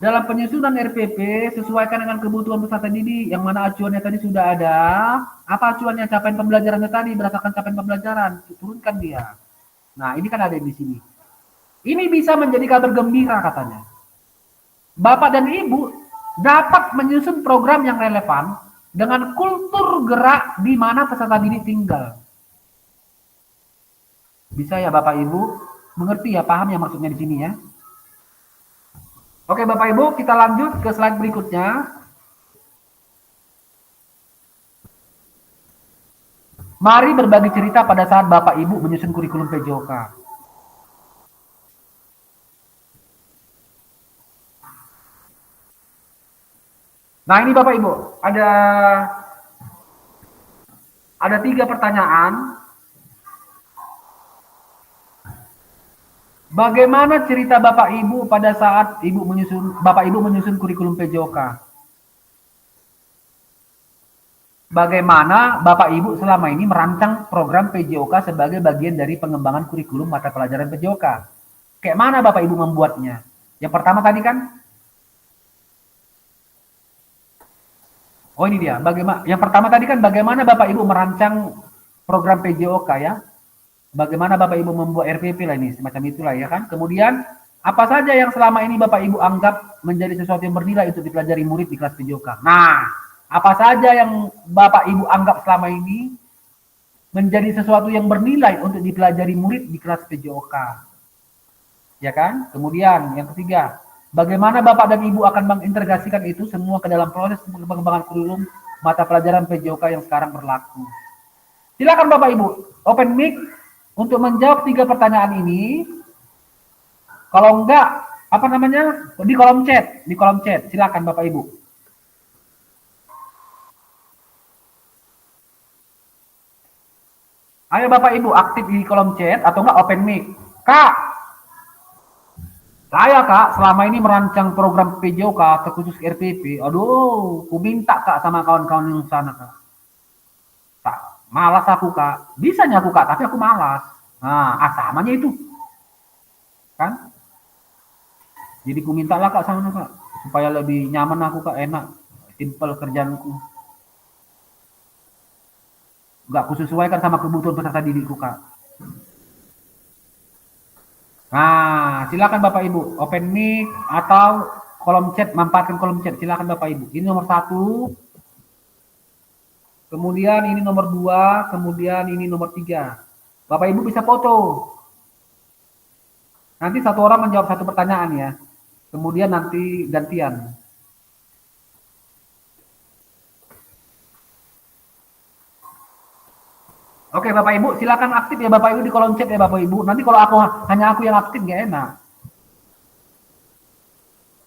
Dalam penyusunan RPP, sesuaikan dengan kebutuhan peserta didik, yang mana acuannya tadi sudah ada. Apa acuannya? Capaian pembelajarannya tadi, berdasarkan capaian pembelajaran. Turunkan dia. Nah, ini kan ada di sini. Ini bisa menjadi kabar gembira katanya. Bapak dan Ibu dapat menyusun program yang relevan dengan kultur gerak di mana peserta didik tinggal. Bisa ya Bapak Ibu? Mengerti ya, paham ya maksudnya di sini ya? Oke Bapak Ibu, kita lanjut ke slide berikutnya. Mari berbagi cerita pada saat Bapak Ibu menyusun kurikulum PJOK. Nah ini Bapak Ibu, ada 3 pertanyaan. Bagaimana cerita Bapak Ibu pada saat Bapak Ibu menyusun kurikulum PJOK? Bagaimana Bapak Ibu selama ini merancang program PJOK sebagai bagian dari pengembangan kurikulum mata pelajaran PJOK? Kayak mana Bapak Ibu membuatnya? Yang pertama tadi kan? Oh ini dia. Yang pertama tadi kan bagaimana Bapak Ibu merancang program PJOK ya? bagaimana Bapak Ibu membuat RPP lah ini, semacam itulah ya kan. Kemudian apa saja yang selama ini Bapak Ibu anggap menjadi sesuatu yang bernilai untuk dipelajari murid di kelas PJOK. Nah, apa saja yang Bapak Ibu anggap selama ini menjadi sesuatu yang bernilai untuk dipelajari murid di kelas PJOK. Ya kan? Kemudian yang ketiga, bagaimana Bapak dan Ibu akan mengintegrasikan itu semua ke dalam proses pengembangan kurikulum mata pelajaran PJOK yang sekarang berlaku. Silakan Bapak Ibu, open mic untuk menjawab 3 pertanyaan ini. Kalau enggak, apa namanya? Di kolom chat, silakan Bapak Ibu. Ayo Bapak Ibu aktif di kolom chat atau enggak open mic. Kak, saya Kak selama ini merancang program PJOK khusus RPP. Aduh, ku minta Kak sama kawan-kawan yang sana Kak. Tak, malas aku Kak. Bisanya aku Kak, tapi aku malas. Nah, samanya itu. Kan? Jadi ku minta lah Kak sama Kak. Supaya lebih nyaman aku Kak, enak. Simple kerjaanku. Enggak ku sesuaikan sama kebutuhan peserta didikku Kak. Nah, silakan Bapak Ibu, open mic atau kolom chat, manfaatkan kolom chat. Silakan Bapak Ibu. Ini nomor 1. Kemudian ini nomor 2, kemudian ini nomor 3. Bapak Ibu bisa foto. Nanti satu orang menjawab satu pertanyaan ya. Kemudian nanti gantian. Oke Bapak Ibu, silakan aktif ya Bapak Ibu di kolom chat ya Bapak Ibu. Nanti kalau hanya aku yang aktif nggak enak.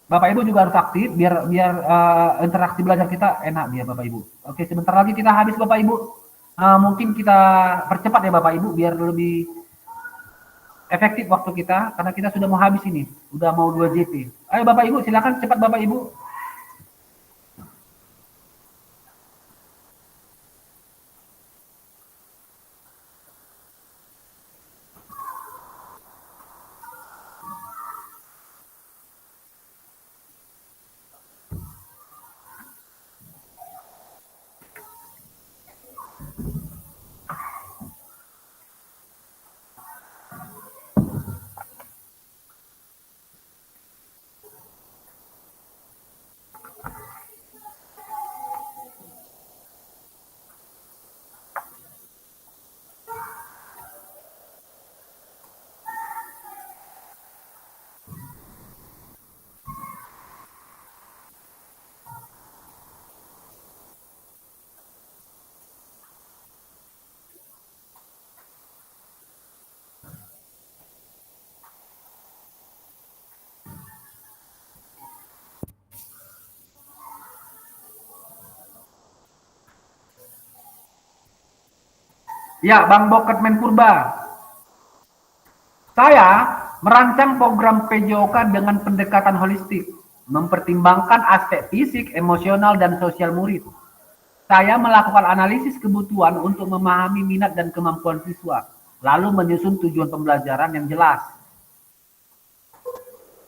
Bapak Ibu juga harus aktif biar interaksi belajar kita enak biar Bapak Ibu. Oke, sebentar lagi kita habis Bapak Ibu. Mungkin kita percepat ya Bapak Ibu biar lebih efektif waktu kita karena kita sudah mau habis ini. Udah mau 2 JP. Ayo Bapak Ibu silakan cepat Bapak Ibu. Ya, Bang Boket Menpurba. Saya merancang program PJOK dengan pendekatan holistik, mempertimbangkan aspek fisik, emosional, dan sosial murid. Saya melakukan analisis kebutuhan untuk memahami minat dan kemampuan siswa, lalu menyusun tujuan pembelajaran yang jelas.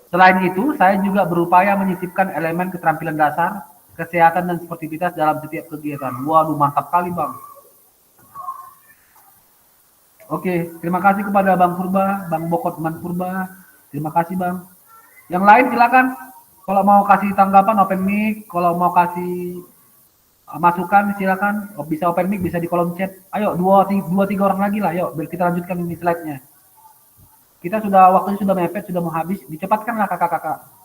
Selain itu, saya juga berupaya menyisipkan elemen keterampilan dasar, kesehatan, dan sportivitas dalam setiap kegiatan. Waduh, mantap kali Bang. Oke, terima kasih kepada Bang Purba, Bang Bokot Man Purba. Terima kasih Bang. Yang lain silakan. Kalau mau kasih tanggapan open mic, kalau mau kasih masukan silakan. Bisa open mic, bisa di kolom chat. Ayo 2-3 orang lagi lah, yuk. Biar kita lanjutkan ini slide-nya. Kita sudah waktunya sudah mepet, sudah mau habis. Dicepatkanlah kakak-kakak.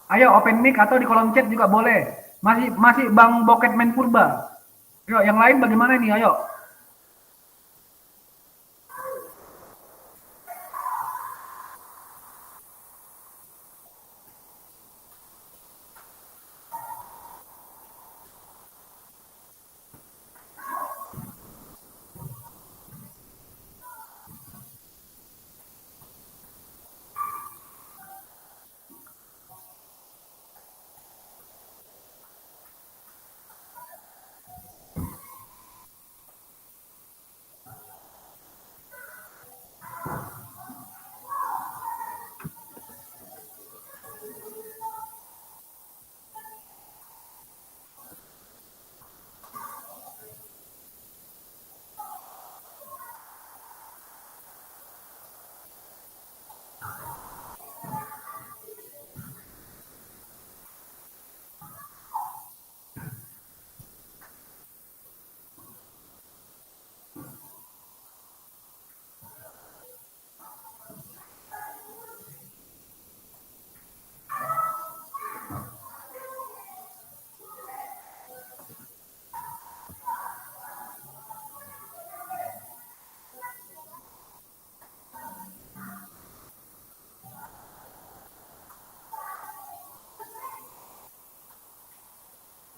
Ayo open mic atau di kolom chat juga boleh. Masih Bang Boket main purba. Yuk, yang lain bagaimana nih? Ayo.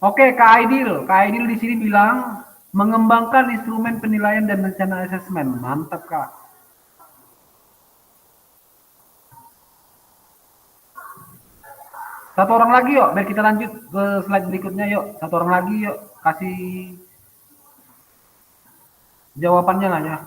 Oke, Kak Aidil di sini bilang mengembangkan instrumen penilaian dan rencana asesmen. Mantap, Kak. Satu orang lagi yuk, biar kita lanjut ke slide berikutnya yuk. Satu orang lagi yuk, kasih jawabannya lah ya.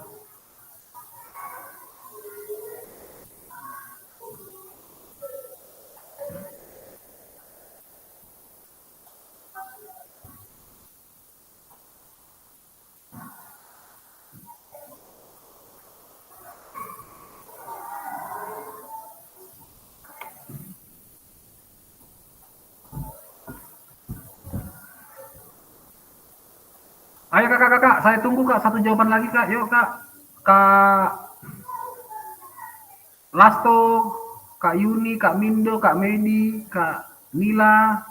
Ayo kakak, saya tunggu kak, satu jawaban lagi kak, yuk kak. Kak Lasto, Kak Yuni, Kak Mindo, Kak Medi, Kak Nila,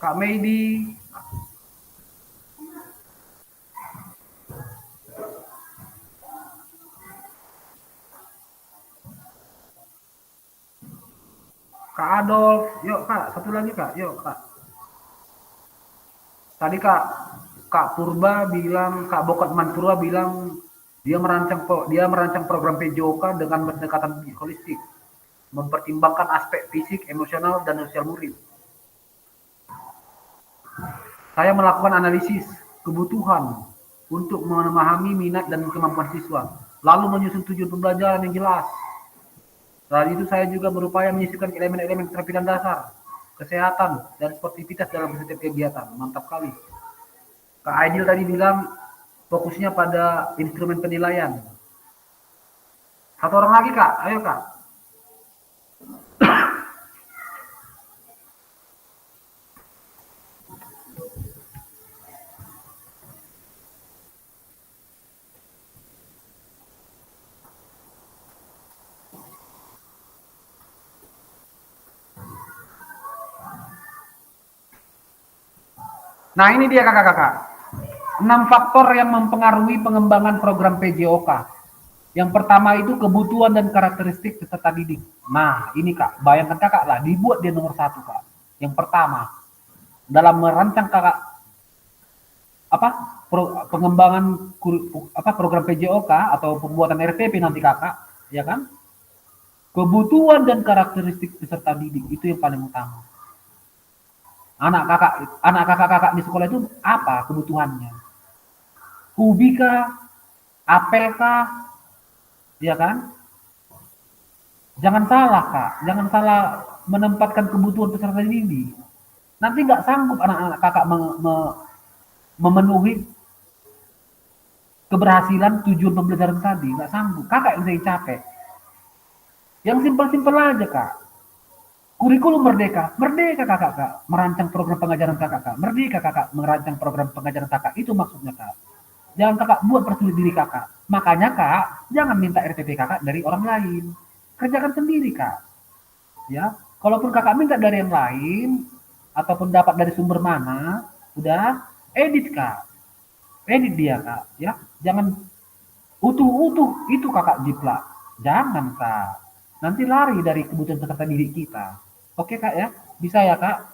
Kak Medi. Kak Adolf, yuk kak, satu lagi kak, yuk kak. Tadi Kak Purba bilang, Kak Bokatman Purba bilang dia merancang program PJOK dengan pendekatan holistik, mempertimbangkan aspek fisik, emosional, dan sosial murid. Saya melakukan analisis kebutuhan untuk memahami minat dan kemampuan siswa, lalu menyusun tujuan pembelajaran yang jelas. Selain itu saya juga berupaya menyisipkan elemen-elemen keterampilan dasar, kesehatan, dan sportivitas dalam setiap kegiatan. Mantap kali. Kak Aidil tadi bilang fokusnya pada instrumen penilaian. Satu orang lagi kak, ayo kak. Nah ini dia kakak-kakak. 6 faktor yang mempengaruhi pengembangan program PJOK. Yang pertama itu kebutuhan dan karakteristik peserta didik. Nah ini kak, bayangkan kakak lah, dibuat dia nomor 1 kak. Yang pertama, dalam merancang kakak pengembangan program PJOK atau pembuatan RPP nanti kakak, ya kan? Kebutuhan dan karakteristik peserta didik itu yang paling utama. Anak kakak di sekolah itu apa kebutuhannya? Kubika, apelkah, ya kan? Jangan salah kak, jangan salah menempatkan kebutuhan peserta didik. Nanti nggak sanggup anak-anak kakak memenuhi keberhasilan tujuan pembelajaran tadi, nggak sanggup. Kakak yang saya capek. Yang simpel-simpel aja kak. Kurikulum merdeka kakak, merancang program pengajaran kakak, merdeka kakak, merancang program pengajaran kakak, itu maksudnya kak. Jangan kakak buat persulit diri kakak. Makanya kak, jangan minta RPP kakak dari orang lain. kerjakan sendiri Kak. Ya, kalaupun Kakak minta dari yang lain ataupun dapat dari sumber mana, udah edit Kak. Edit dia Kak, ya. Jangan utuh-utuh itu Kakak jiplak. Jangan Kak. Nanti lari dari kebutuhan peserta didik kita. Oke Kak ya, bisa ya Kak.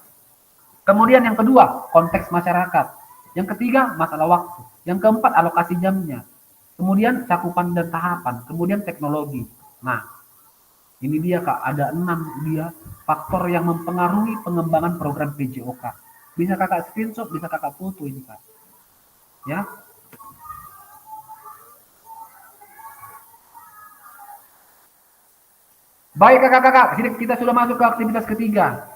Kemudian yang kedua, konteks masyarakat. Yang ketiga, masalah waktu. Yang keempat, alokasi jamnya. Kemudian cakupan dan tahapan. Kemudian teknologi. Nah, ini dia Kak, ada 6 dia faktor yang mempengaruhi pengembangan program PJOK. Bisa Kakak screenshot, bisa Kakak foto ini Kak. Ya. Baik Kakak-kakak, kita sudah masuk ke aktivitas ketiga.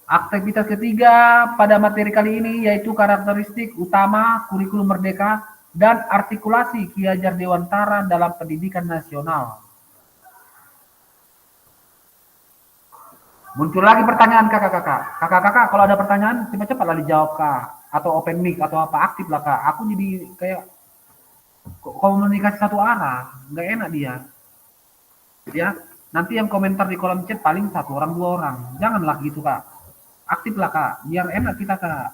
Aktivitas ketiga pada materi kali ini yaitu karakteristik utama kurikulum merdeka dan artikulasi Ki Hajar Dewantara dalam pendidikan nasional. Muncul lagi pertanyaan kakak-kakak. Kakak-kakak kalau ada pertanyaan cepat-cepatlah dijawab Kak. Atau open mic atau apa aktif lah Kak. Aku jadi kayak komunikasi satu arah, nggak enak dia. Ya, nanti yang komentar di kolom chat paling 1 orang 2 orang. Janganlah gitu Kak. Aktif lah Kak, biar enak kita Kak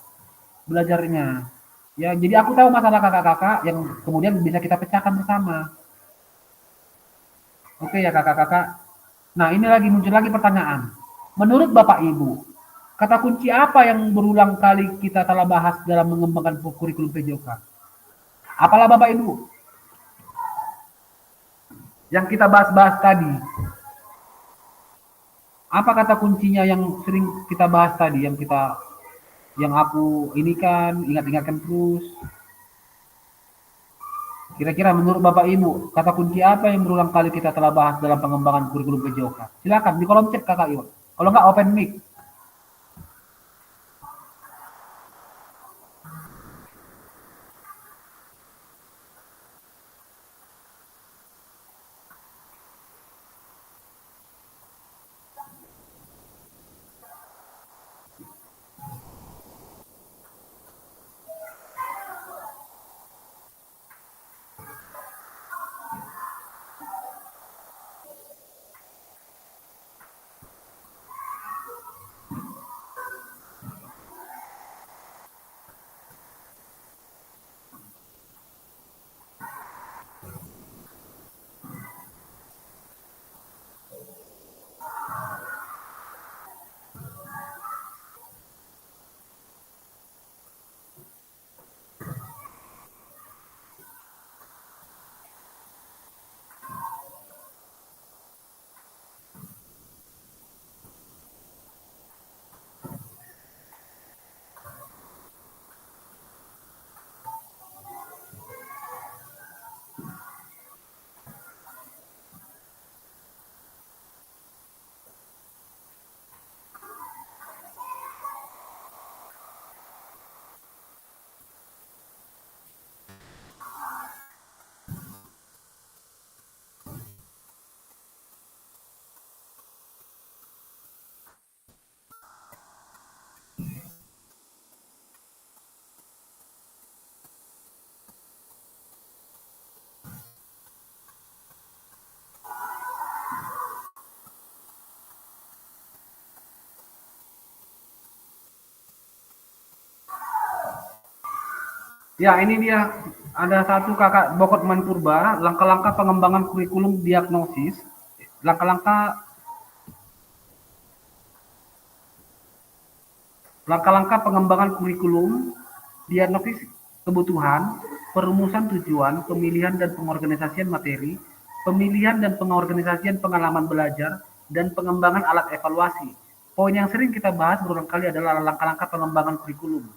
belajarnya. Ya, jadi aku tahu masalah kakak-kakak yang kemudian bisa kita pecahkan bersama. Oke ya kakak-kakak. Nah, ini lagi muncul lagi pertanyaan. Menurut Bapak Ibu, kata kunci apa yang berulang kali kita telah bahas dalam mengembangkan kurikulum PJOK? Apalah Bapak Ibu? Yang kita bahas-bahas tadi. Apa kata kuncinya yang sering kita bahas tadi, yang aku ini kan ingat-ingatkan terus. Kira-kira menurut Bapak Ibu, kata kunci apa yang berulang kali kita telah bahas dalam pengembangan kurikulum PJOK? Silakan di kolom chat Kakak Iwan. Kalau nggak open mic. Ya, ini dia ada satu Kakak Bokot Manpurba, langkah-langkah pengembangan kurikulum diagnosis, langkah-langkah pengembangan kurikulum diagnosis kebutuhan, perumusan tujuan, pemilihan dan pengorganisasian materi, pemilihan dan pengorganisasian pengalaman belajar, dan pengembangan alat evaluasi. Poin yang sering kita bahas berulang kali adalah langkah-langkah pengembangan kurikulum.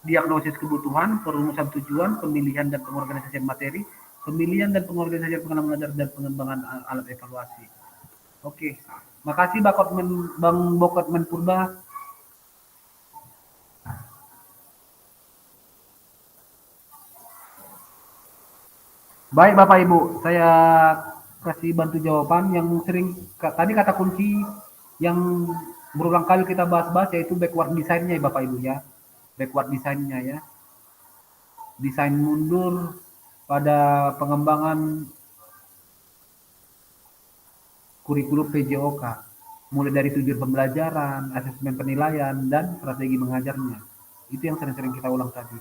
Diagnosis kebutuhan, perumusan tujuan, pemilihan dan pengorganisasian materi, pemilihan dan pengorganisasian pengalaman belajar, dan pengembangan alat evaluasi. Oke, makasih Bang Bokot Menpurba. Baik Bapak Ibu, saya kasih bantu jawaban yang sering tadi kata kunci yang berulang kali kita bahas-bahas yaitu backward design-nya ya Bapak Ibu ya. Backward design-nya ya. Desain mundur pada pengembangan kurikulum PJOK, mulai dari tujuan pembelajaran, asesmen penilaian, dan strategi mengajarnya. Itu yang sering-sering kita ulang tadi.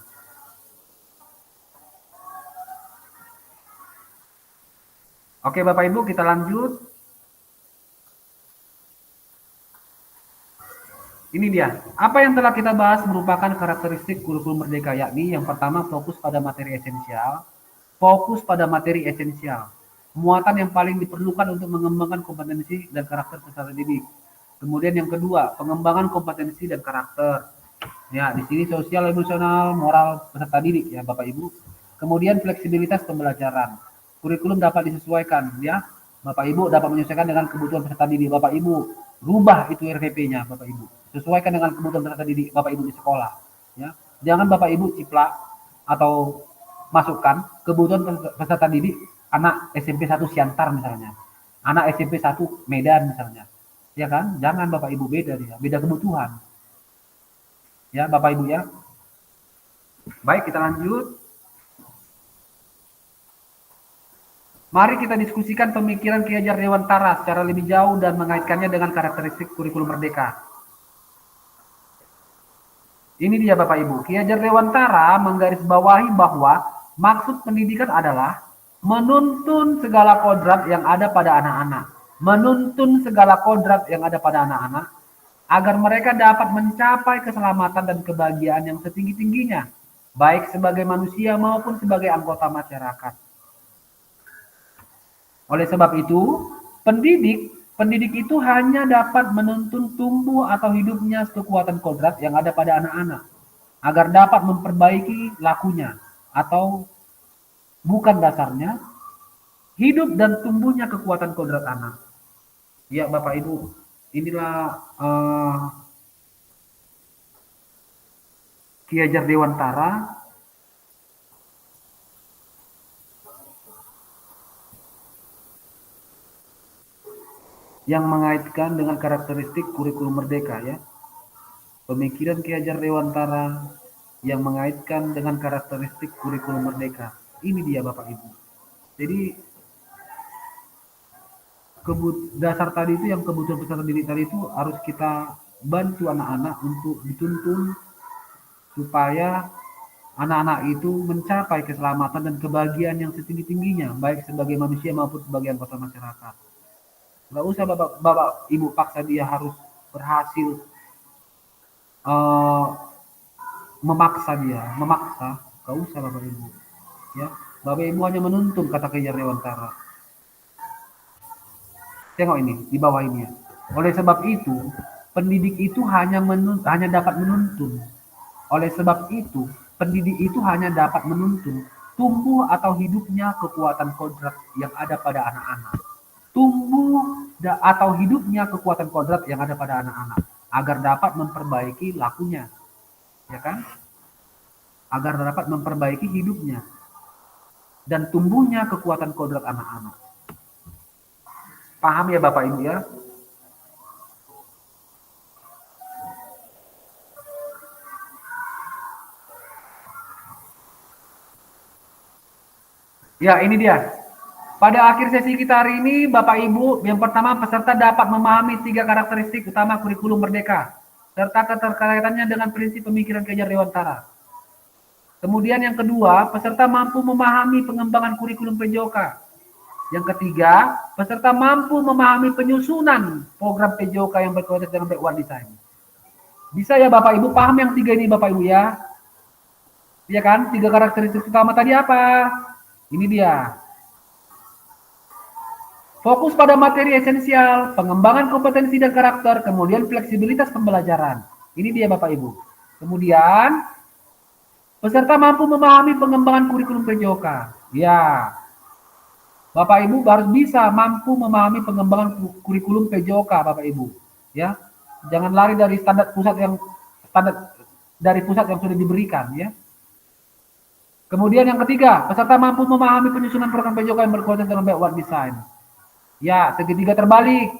Oke Bapak Ibu, kita lanjut. Ini dia. Apa yang telah kita bahas merupakan karakteristik kurikulum merdeka, yakni yang pertama fokus pada materi esensial. Fokus pada materi esensial. Muatan yang paling diperlukan untuk mengembangkan kompetensi dan karakter peserta didik. Kemudian yang kedua, pengembangan kompetensi dan karakter. Ya, di sini sosial, emosional, moral peserta didik ya Bapak Ibu. Kemudian fleksibilitas pembelajaran. Kurikulum dapat disesuaikan ya. Bapak Ibu dapat menyesuaikan dengan kebutuhan peserta didik. Bapak Ibu rubah itu RPP-nya Bapak Ibu. Sesuaikan dengan kebutuhan peserta didik Bapak Ibu di sekolah ya. Jangan Bapak Ibu ciplak atau masukkan kebutuhan peserta didik anak SMP 1 Siantar misalnya, anak SMP 1 Medan misalnya, ya kan? Jangan Bapak Ibu, beda dia, beda kebutuhan, ya Bapak Ibu ya. Baik, kita lanjut. Mari kita diskusikan pemikiran Ki Hajar Dewantara secara lebih jauh dan mengaitkannya dengan karakteristik kurikulum merdeka. Ini dia Bapak Ibu, Ki Hajar Dewantara menggarisbawahi bahwa maksud pendidikan adalah menuntun segala kodrat yang ada pada anak-anak. Menuntun segala kodrat yang ada pada anak-anak agar mereka dapat mencapai keselamatan dan kebahagiaan yang setinggi-tingginya, baik sebagai manusia maupun sebagai anggota masyarakat. Oleh sebab itu, pendidik itu hanya dapat menuntun tumbuh atau hidupnya kekuatan kodrat yang ada pada anak-anak, agar dapat memperbaiki lakunya atau bukan dasarnya, hidup dan tumbuhnya kekuatan kodrat anak. Ya Bapak Ibu, inilah Ki Hajar Dewantara yang mengaitkan dengan karakteristik kurikulum merdeka ya. Pemikiran Ki Hajar Dewantara yang mengaitkan dengan karakteristik kurikulum merdeka. Ini dia Bapak Ibu. Jadi dasar tadi itu yang kebutuhan peserta didik tadi itu harus kita bantu anak-anak untuk dituntun supaya anak-anak itu mencapai keselamatan dan kebahagiaan yang setinggi-tingginya, baik sebagai manusia maupun sebagai anggota masyarakat. Nggak usah Bapak Ibu paksa dia harus berhasil memaksa, nggak usah Bapak Ibu. Ya, Bapak Ibu hanya menuntun, kata Ki Hajar Dewantara. Tengok ini di bawah ini ya. Oleh sebab itu, pendidik itu hanya dapat menuntun. Oleh sebab itu, pendidik itu hanya dapat menuntun tumbuh atau hidupnya kekuatan kodrat yang ada pada anak-anak. Tumbuh atau hidupnya kekuatan kodrat yang ada pada anak-anak agar dapat memperbaiki lakunya. Ya kan? Agar dapat memperbaiki hidupnya dan tumbuhnya kekuatan kodrat anak-anak. Paham ya Bapak Ibu ya? Ya, ini dia. Pada akhir sesi kita hari ini, Bapak Ibu, yang pertama peserta dapat memahami 3 karakteristik utama kurikulum merdeka serta keterkaitannya dengan prinsip pemikiran Ki Hajar Dewantara. Kemudian yang kedua, peserta mampu memahami pengembangan kurikulum PJOK. Yang ketiga, peserta mampu memahami penyusunan program PJOK yang berkualitas dengan backward design. Bisa ya Bapak Ibu paham yang 3 ini Bapak Ibu ya? Iya kan? 3 karakteristik utama tadi apa? Ini dia. Fokus pada materi esensial, pengembangan kompetensi dan karakter, kemudian fleksibilitas pembelajaran. Ini dia Bapak Ibu. Kemudian, peserta mampu memahami pengembangan kurikulum PJOK. Ya, Bapak Ibu harus bisa mampu memahami pengembangan kurikulum PJOK Bapak Ibu. Ya, jangan lari dari standar dari pusat yang sudah diberikan ya. Kemudian yang ketiga, peserta mampu memahami penyusunan program PJOK yang berkualitas dengan backward design. Ya, segitiga terbalik.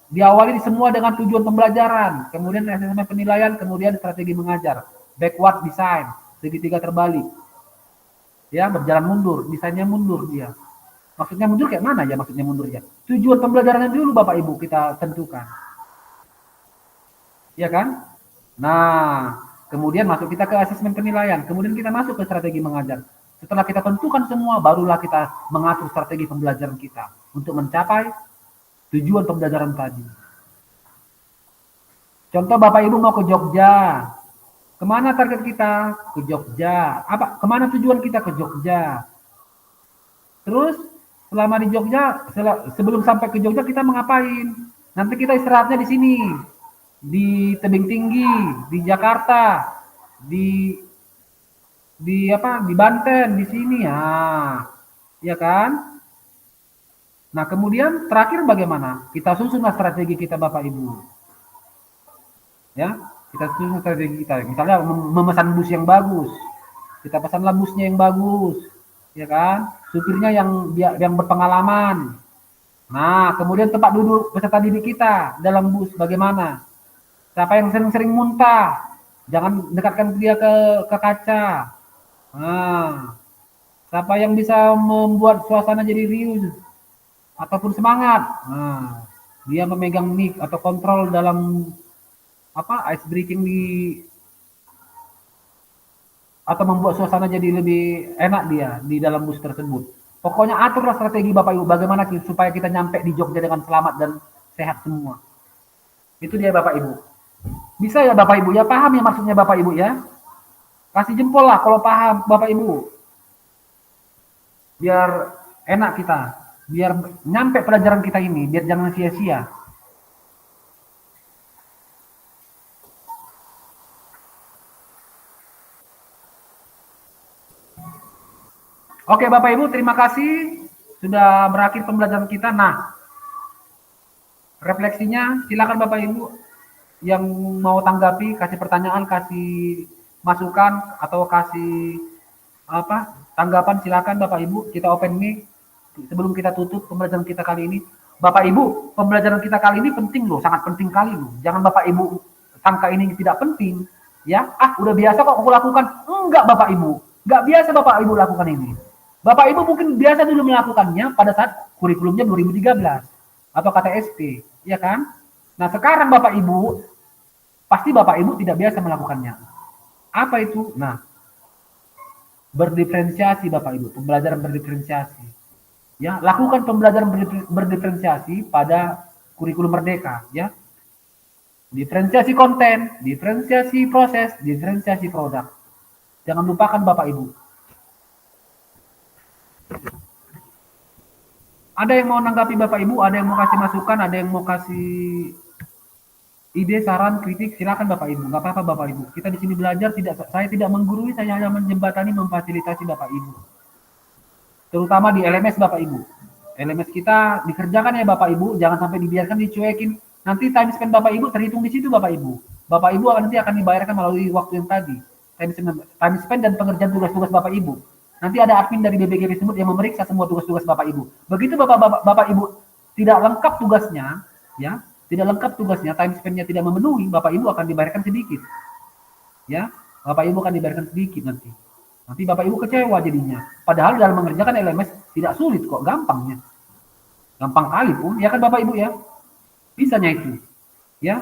Diawali semua dengan tujuan pembelajaran, kemudian asesmen penilaian, kemudian strategi mengajar. Backward design, segitiga terbalik. Ya, berjalan mundur, desainnya mundur dia. Maksudnya mundur kayak mana ya maksudnya mundur ya? tujuan pembelajarannya dulu Bapak Ibu kita tentukan. Ya kan? Nah, kemudian masuk kita ke asesmen penilaian, kemudian kita masuk ke strategi mengajar. Setelah kita tentukan semua, barulah kita mengatur strategi pembelajaran kita untuk mencapai tujuan pembelajaran tadi. Contoh Bapak Ibu mau ke Jogja. Kemana target kita? Ke Jogja. Kemana tujuan kita? Ke Jogja. Terus selama di Jogja, sebelum sampai ke Jogja kita mengapain? Nanti kita istirahatnya di sini, di Tebing Tinggi, di Jakarta, di Banten, di sini ya kan? Nah, kemudian terakhir bagaimana? Kita susunlah strategi kita Bapak Ibu. Ya, kita susun strategi kita. Misalnya memesan bus yang bagus. Kita pesanlah busnya yang bagus. Ya kan? Supirnya yang berpengalaman. Nah, kemudian tempat duduk peserta didik kita dalam bus bagaimana? Siapa yang sering-sering muntah? Jangan dekatkan dia ke kaca. Nah, siapa yang bisa membuat suasana jadi riuh ataupun semangat? Nah, dia memegang mic atau kontrol dalam ice breaking atau membuat suasana jadi lebih enak dia di dalam bus tersebut. Pokoknya aturlah strategi Bapak Ibu bagaimana supaya kita nyampe di Jogja dengan selamat dan sehat semua. Itu dia Bapak Ibu. Bisa ya Bapak Ibu ya, paham ya maksudnya Bapak Ibu ya? Kasih jempol lah kalau paham Bapak Ibu. Biar enak kita, biar nyampe pelajaran kita ini, biar jangan sia-sia. Oke Bapak Ibu, terima kasih sudah berakhir pembelajaran kita. Nah, refleksinya silakan Bapak Ibu yang mau tanggapi, kasih pertanyaan, kasih masukan atau kasih tanggapan, silakan Bapak Ibu. Kita open mic sebelum kita tutup pembelajaran kita kali ini. Bapak Ibu, pembelajaran kita kali ini penting loh, sangat penting kali loh. Jangan Bapak Ibu sangka ini tidak penting, ya. Udah biasa kok aku lakukan. Enggak Bapak Ibu, enggak biasa Bapak Ibu lakukan ini. Bapak Ibu mungkin biasa dulu melakukannya pada saat kurikulumnya 2013 atau KTSP, ya kan? Nah, sekarang Bapak Ibu pasti Bapak Ibu tidak biasa melakukannya. Apa itu? Nah, berdiferensiasi Bapak Ibu, pembelajaran berdiferensiasi. Ya, lakukan pembelajaran berdiferensiasi pada kurikulum Merdeka, ya. Diferensiasi konten, diferensiasi proses, diferensiasi produk. Jangan lupakan Bapak Ibu. Ada yang mau nanggapi Bapak Ibu, ada yang mau kasih masukan, ada yang mau kasih ide, saran, kritik, silakan Bapak Ibu. Enggak apa-apa Bapak Ibu. Kita di sini belajar, saya tidak menggurui, saya hanya menjembatani, memfasilitasi Bapak Ibu. Terutama di LMS Bapak Ibu. LMS kita dikerjakan ya Bapak Ibu, jangan sampai dibiarkan dicuekin. Nanti time spend Bapak Ibu terhitung di situ Bapak Ibu. Bapak Ibu nanti akan dibayarkan melalui waktu yang tadi. Time spend dan pengerjaan tugas-tugas Bapak Ibu. Nanti ada admin dari BBG tersebut yang memeriksa semua tugas-tugas Bapak Ibu. Begitu Bapak Ibu tidak lengkap tugasnya, ya, tidak lengkap tugasnya, time spend-nya tidak memenuhi, Bapak Ibu akan dibayarkan sedikit. Ya, Bapak Ibu akan dibayarkan sedikit nanti. Nanti Bapak Ibu kecewa jadinya. Padahal dalam mengerjakan LMS tidak sulit kok, gampangnya. Gampang kali pun, ya kan Bapak Ibu ya? Bisanya itu. Ya.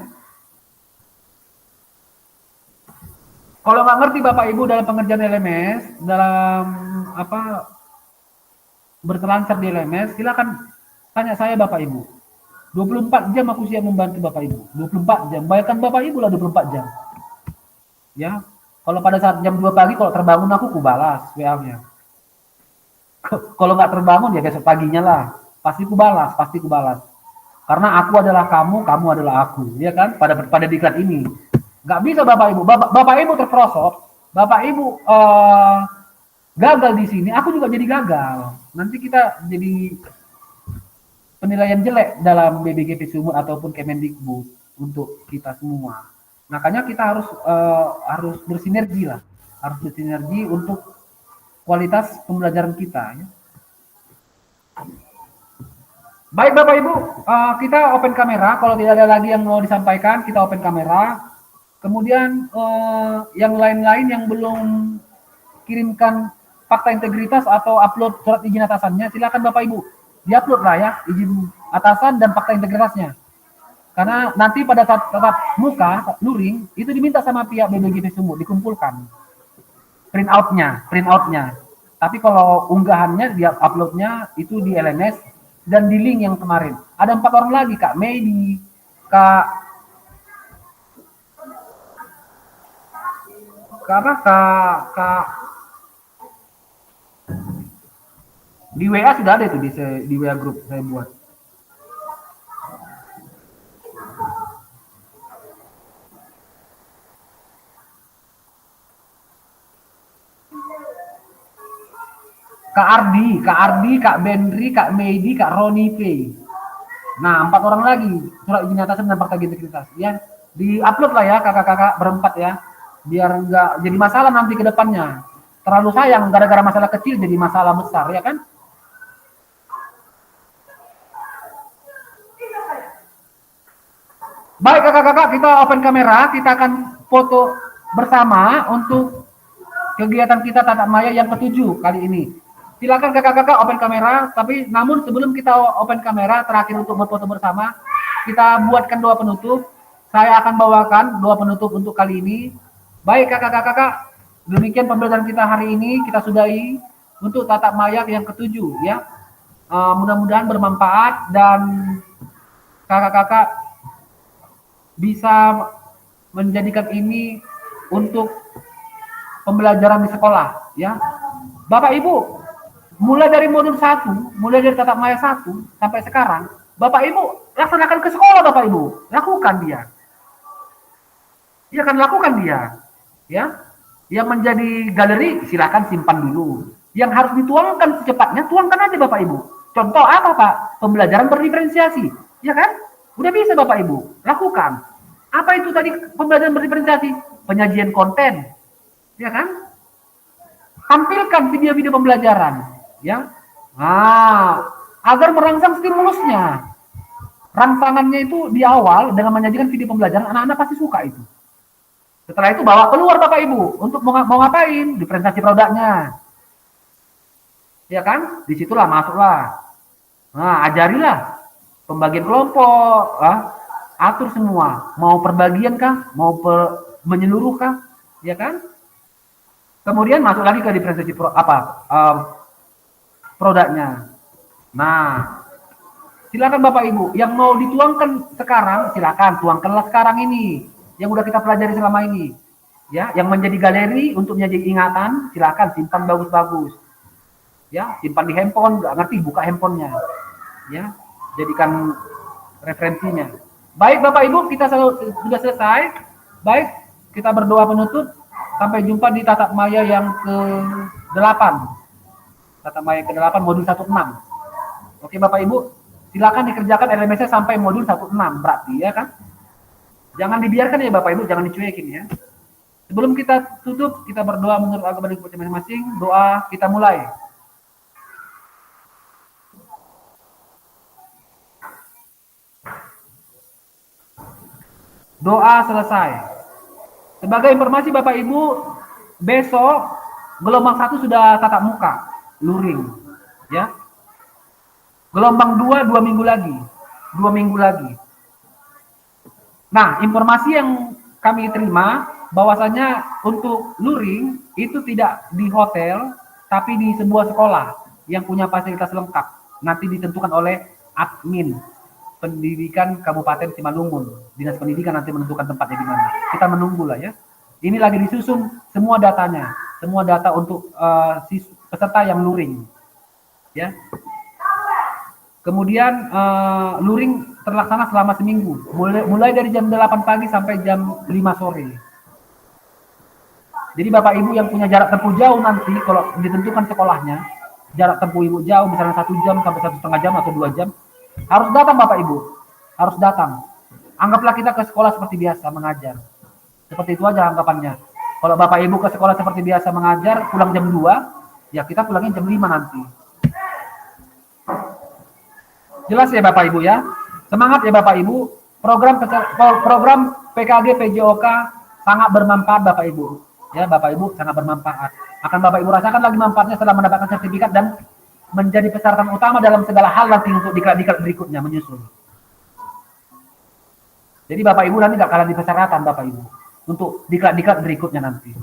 Kalau nggak ngerti Bapak Ibu dalam pengerjaan LMS, dalam berselancar di LMS, silakan tanya saya Bapak Ibu. 24 jam aku siap membantu Bapak Ibu. 24 jam. Bayarkan Bapak Ibu lah 24 jam. Ya. Kalau pada saat jam 2 pagi kalau terbangun aku balas WA-nya. Kalau nggak terbangun ya besok paginya lah. Pasti ku balas. Karena aku adalah kamu, kamu adalah aku. Ya kan? Pada diklat ini. Nggak bisa Bapak Ibu. Bapak Ibu terperosok. Bapak Ibu gagal di sini. Aku juga jadi gagal. Nanti kita jadi penilaian jelek dalam BBGP Sumut ataupun Kemendikbud untuk kita semua. Makanya kita harus bersinergi lah. Harus bersinergi untuk kualitas pembelajaran kita. Ya. Baik Bapak Ibu, kita open kamera. Kalau tidak ada lagi yang mau disampaikan, kita open kamera. Kemudian yang lain-lain yang belum kirimkan fakta integritas atau upload surat izin atasannya, silakan Bapak Ibu diupload lah ya izin atasan dan fakta integritasnya. Karena nanti pada saat tatap muka, luring, itu diminta sama pihak BPJS Sumut, dikumpulkan. Print outnya. Tapi kalau unggahannya, dia uploadnya itu di LMS dan di link yang kemarin. Ada 4 orang lagi, Kak Medi, Kak di WA sudah ada itu di WA grup saya buat. Kak Ardi, Kak Benri, Kak Medi, Kak Roni P. Nah, 4 orang lagi surat izin atasan dan fakta integritas. Ya, di-upload lah ya kakak-kakak berempat ya. Biar nggak jadi masalah nanti ke depannya. Terlalu sayang gara-gara masalah kecil jadi masalah besar, ya kan? Baik kakak-kakak, kita open kamera, kita akan foto bersama untuk kegiatan kita tatap maya yang ke-7 kali ini. Silakan kakak-kakak open kamera, tapi namun sebelum kita open kamera terakhir untuk berfoto bersama, kita buatkan doa penutup. Saya akan bawakan doa penutup untuk kali ini. Baik kakak-kakak, demikian pembelajaran kita hari ini kita sudahi untuk tatap maya yang ke-7 ya. Mudah-mudahan bermanfaat dan kakak-kakak bisa menjadikan ini untuk pembelajaran di sekolah ya. Bapak Ibu, mulai dari modul 1, mulai dari tatap maya 1 sampai sekarang, Bapak Ibu laksanakan ke sekolah. Bapak Ibu lakukan dia. Dia akan lakukan dia. Ya, yang menjadi galeri silakan simpan dulu. Yang harus dituangkan secepatnya, tuangkan aja Bapak Ibu. Contoh apa Pak? Pembelajaran berdiferensiasi, ya kan? Udah bisa Bapak Ibu lakukan. Apa itu tadi pembelajaran berdiferensiasi? Penyajian konten, ya kan? Tampilkan video-video pembelajaran, ya. Nah, agar merangsang stimulusnya. Rangsangannya itu di awal dengan menyajikan video pembelajaran, anak-anak pasti suka itu. Setelah itu bawa keluar Bapak Ibu untuk mau ngapain? Diferensiasi produknya. Ya kan? Disitulah masuklah. Nah, ajarilah pembagian kelompok, atur semua. Mau perbagian kah? Mau menyeluruh kah? Ya kan? Kemudian masuk lagi ke diferensiasi produknya. Nah, silakan Bapak Ibu yang mau dituangkan sekarang, silakan tuangkanlah sekarang ini. Yang udah kita pelajari selama ini, ya, yang menjadi galeri untuk menjadi ingatan, silakan simpan bagus-bagus, ya, simpan di handphone, nggak ngerti buka handphonenya, ya, jadikan referensinya. Baik Bapak Ibu, kita sudah selesai. Baik, kita berdoa penutup. Sampai jumpa di tatap maya yang ke-8, tatap maya ke-8 modul 16. Oke Bapak Ibu, silakan dikerjakan LMS-nya sampai modul 16 berarti ya kan. Jangan dibiarkan ya Bapak Ibu, jangan dicuekin ya. Sebelum kita tutup, kita berdoa menurut agama dan kepercayaan masing-masing. Doa kita mulai. Doa selesai. Sebagai informasi Bapak Ibu, besok gelombang 1 sudah tatap muka, luring, ya. Gelombang 2 2 minggu lagi. 2 minggu lagi. Nah, informasi yang kami terima bahwasanya untuk luring itu tidak di hotel, tapi di sebuah sekolah yang punya fasilitas lengkap. Nanti ditentukan oleh admin pendidikan Kabupaten Simalungun. Dinas Pendidikan nanti menentukan tempatnya di mana. Kita menunggu lah ya. Ini lagi disusun semua datanya, semua data untuk peserta yang luring. Ya. Kemudian luring terlaksana selama seminggu, mulai dari jam 8 pagi sampai jam 5 sore. Jadi Bapak Ibu yang punya jarak tempuh jauh nanti, kalau ditentukan sekolahnya, jarak tempuh Ibu jauh, misalnya 1 jam sampai 1,5 jam atau 2 jam, harus datang Bapak Ibu, harus datang. Anggaplah kita ke sekolah seperti biasa mengajar. Seperti itu aja anggapannya. Kalau Bapak Ibu ke sekolah seperti biasa mengajar, pulang jam 2, ya kita pulangnya jam 5 nanti. Jelas ya Bapak Ibu ya. Semangat ya Bapak Ibu. Program PKG PJOK sangat bermanfaat Bapak Ibu. Ya Bapak Ibu sangat bermanfaat. Akan Bapak Ibu rasakan lagi manfaatnya setelah mendapatkan sertifikat dan menjadi persyaratan utama dalam segala hal nanti untuk diklat-diklat berikutnya menyusul. Jadi Bapak Ibu nanti nggak kalah di persyaratan Bapak Ibu untuk diklat-diklat berikutnya nanti.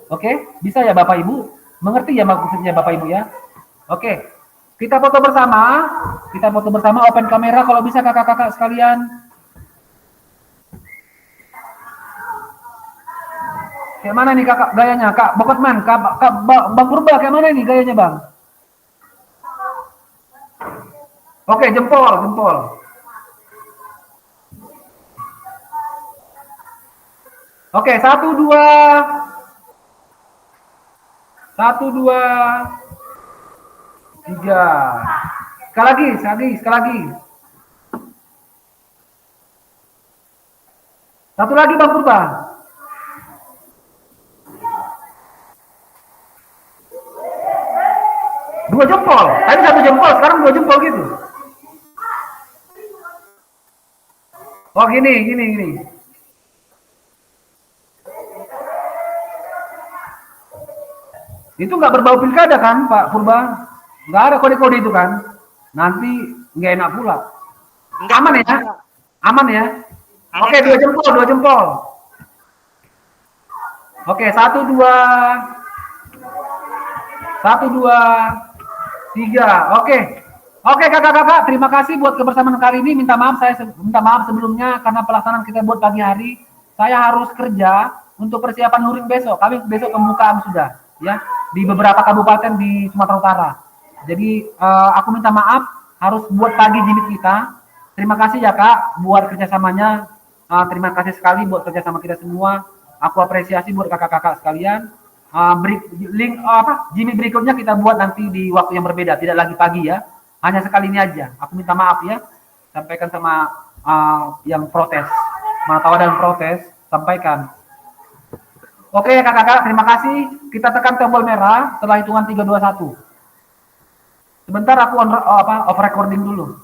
Oke, bisa ya Bapak Ibu? Mengerti ya maksudnya Bapak Ibu ya? Oke, kita foto bersama. Kita foto bersama, open kamera kalau bisa kakak-kakak sekalian. Kayak mana nih kakak gayanya? Kak Bokotman, Bang Purba kayak mana nih gayanya Bang? Oke, jempol. Oke, 1, 2. 1, 2, 3. Sekali lagi. Satu lagi Bang Purba. Dua jempol. Tadi 1 jempol, sekarang 2 jempol gitu. Oh gini. Itu nggak berbau pilkada kan Pak Purba? Nggak ada kode-kode itu kan? Nanti nggak enak pula. Aman ya? Aman ya? Oke, 2 jempol. Oke, 1, 2. 1, 2, 3. Oke kakak-kakak, terima kasih buat kebersamaan kali ini. Minta maaf sebelumnya karena pelaksanaan kita buat pagi hari. Saya harus kerja untuk persiapan luring besok. Kami besok pembukaan sudah ya di beberapa kabupaten di Sumatera Utara. Jadi aku minta maaf harus buat pagi jimit kita. Terima kasih ya Kak buat kerjasamanya. Terima kasih sekali buat kerjasama kita semua. Aku apresiasi buat kakak-kakak sekalian. Jimit berikutnya kita buat nanti di waktu yang berbeda, tidak lagi pagi ya. Hanya sekali ini aja. Aku minta maaf ya. Sampaikan sama yang protes. Mana tahu ada yang protes, sampaikan. Oke kakak-kakak, terima kasih. Kita tekan tombol merah setelah hitungan 3, 2, 1. Sebentar aku off recording dulu.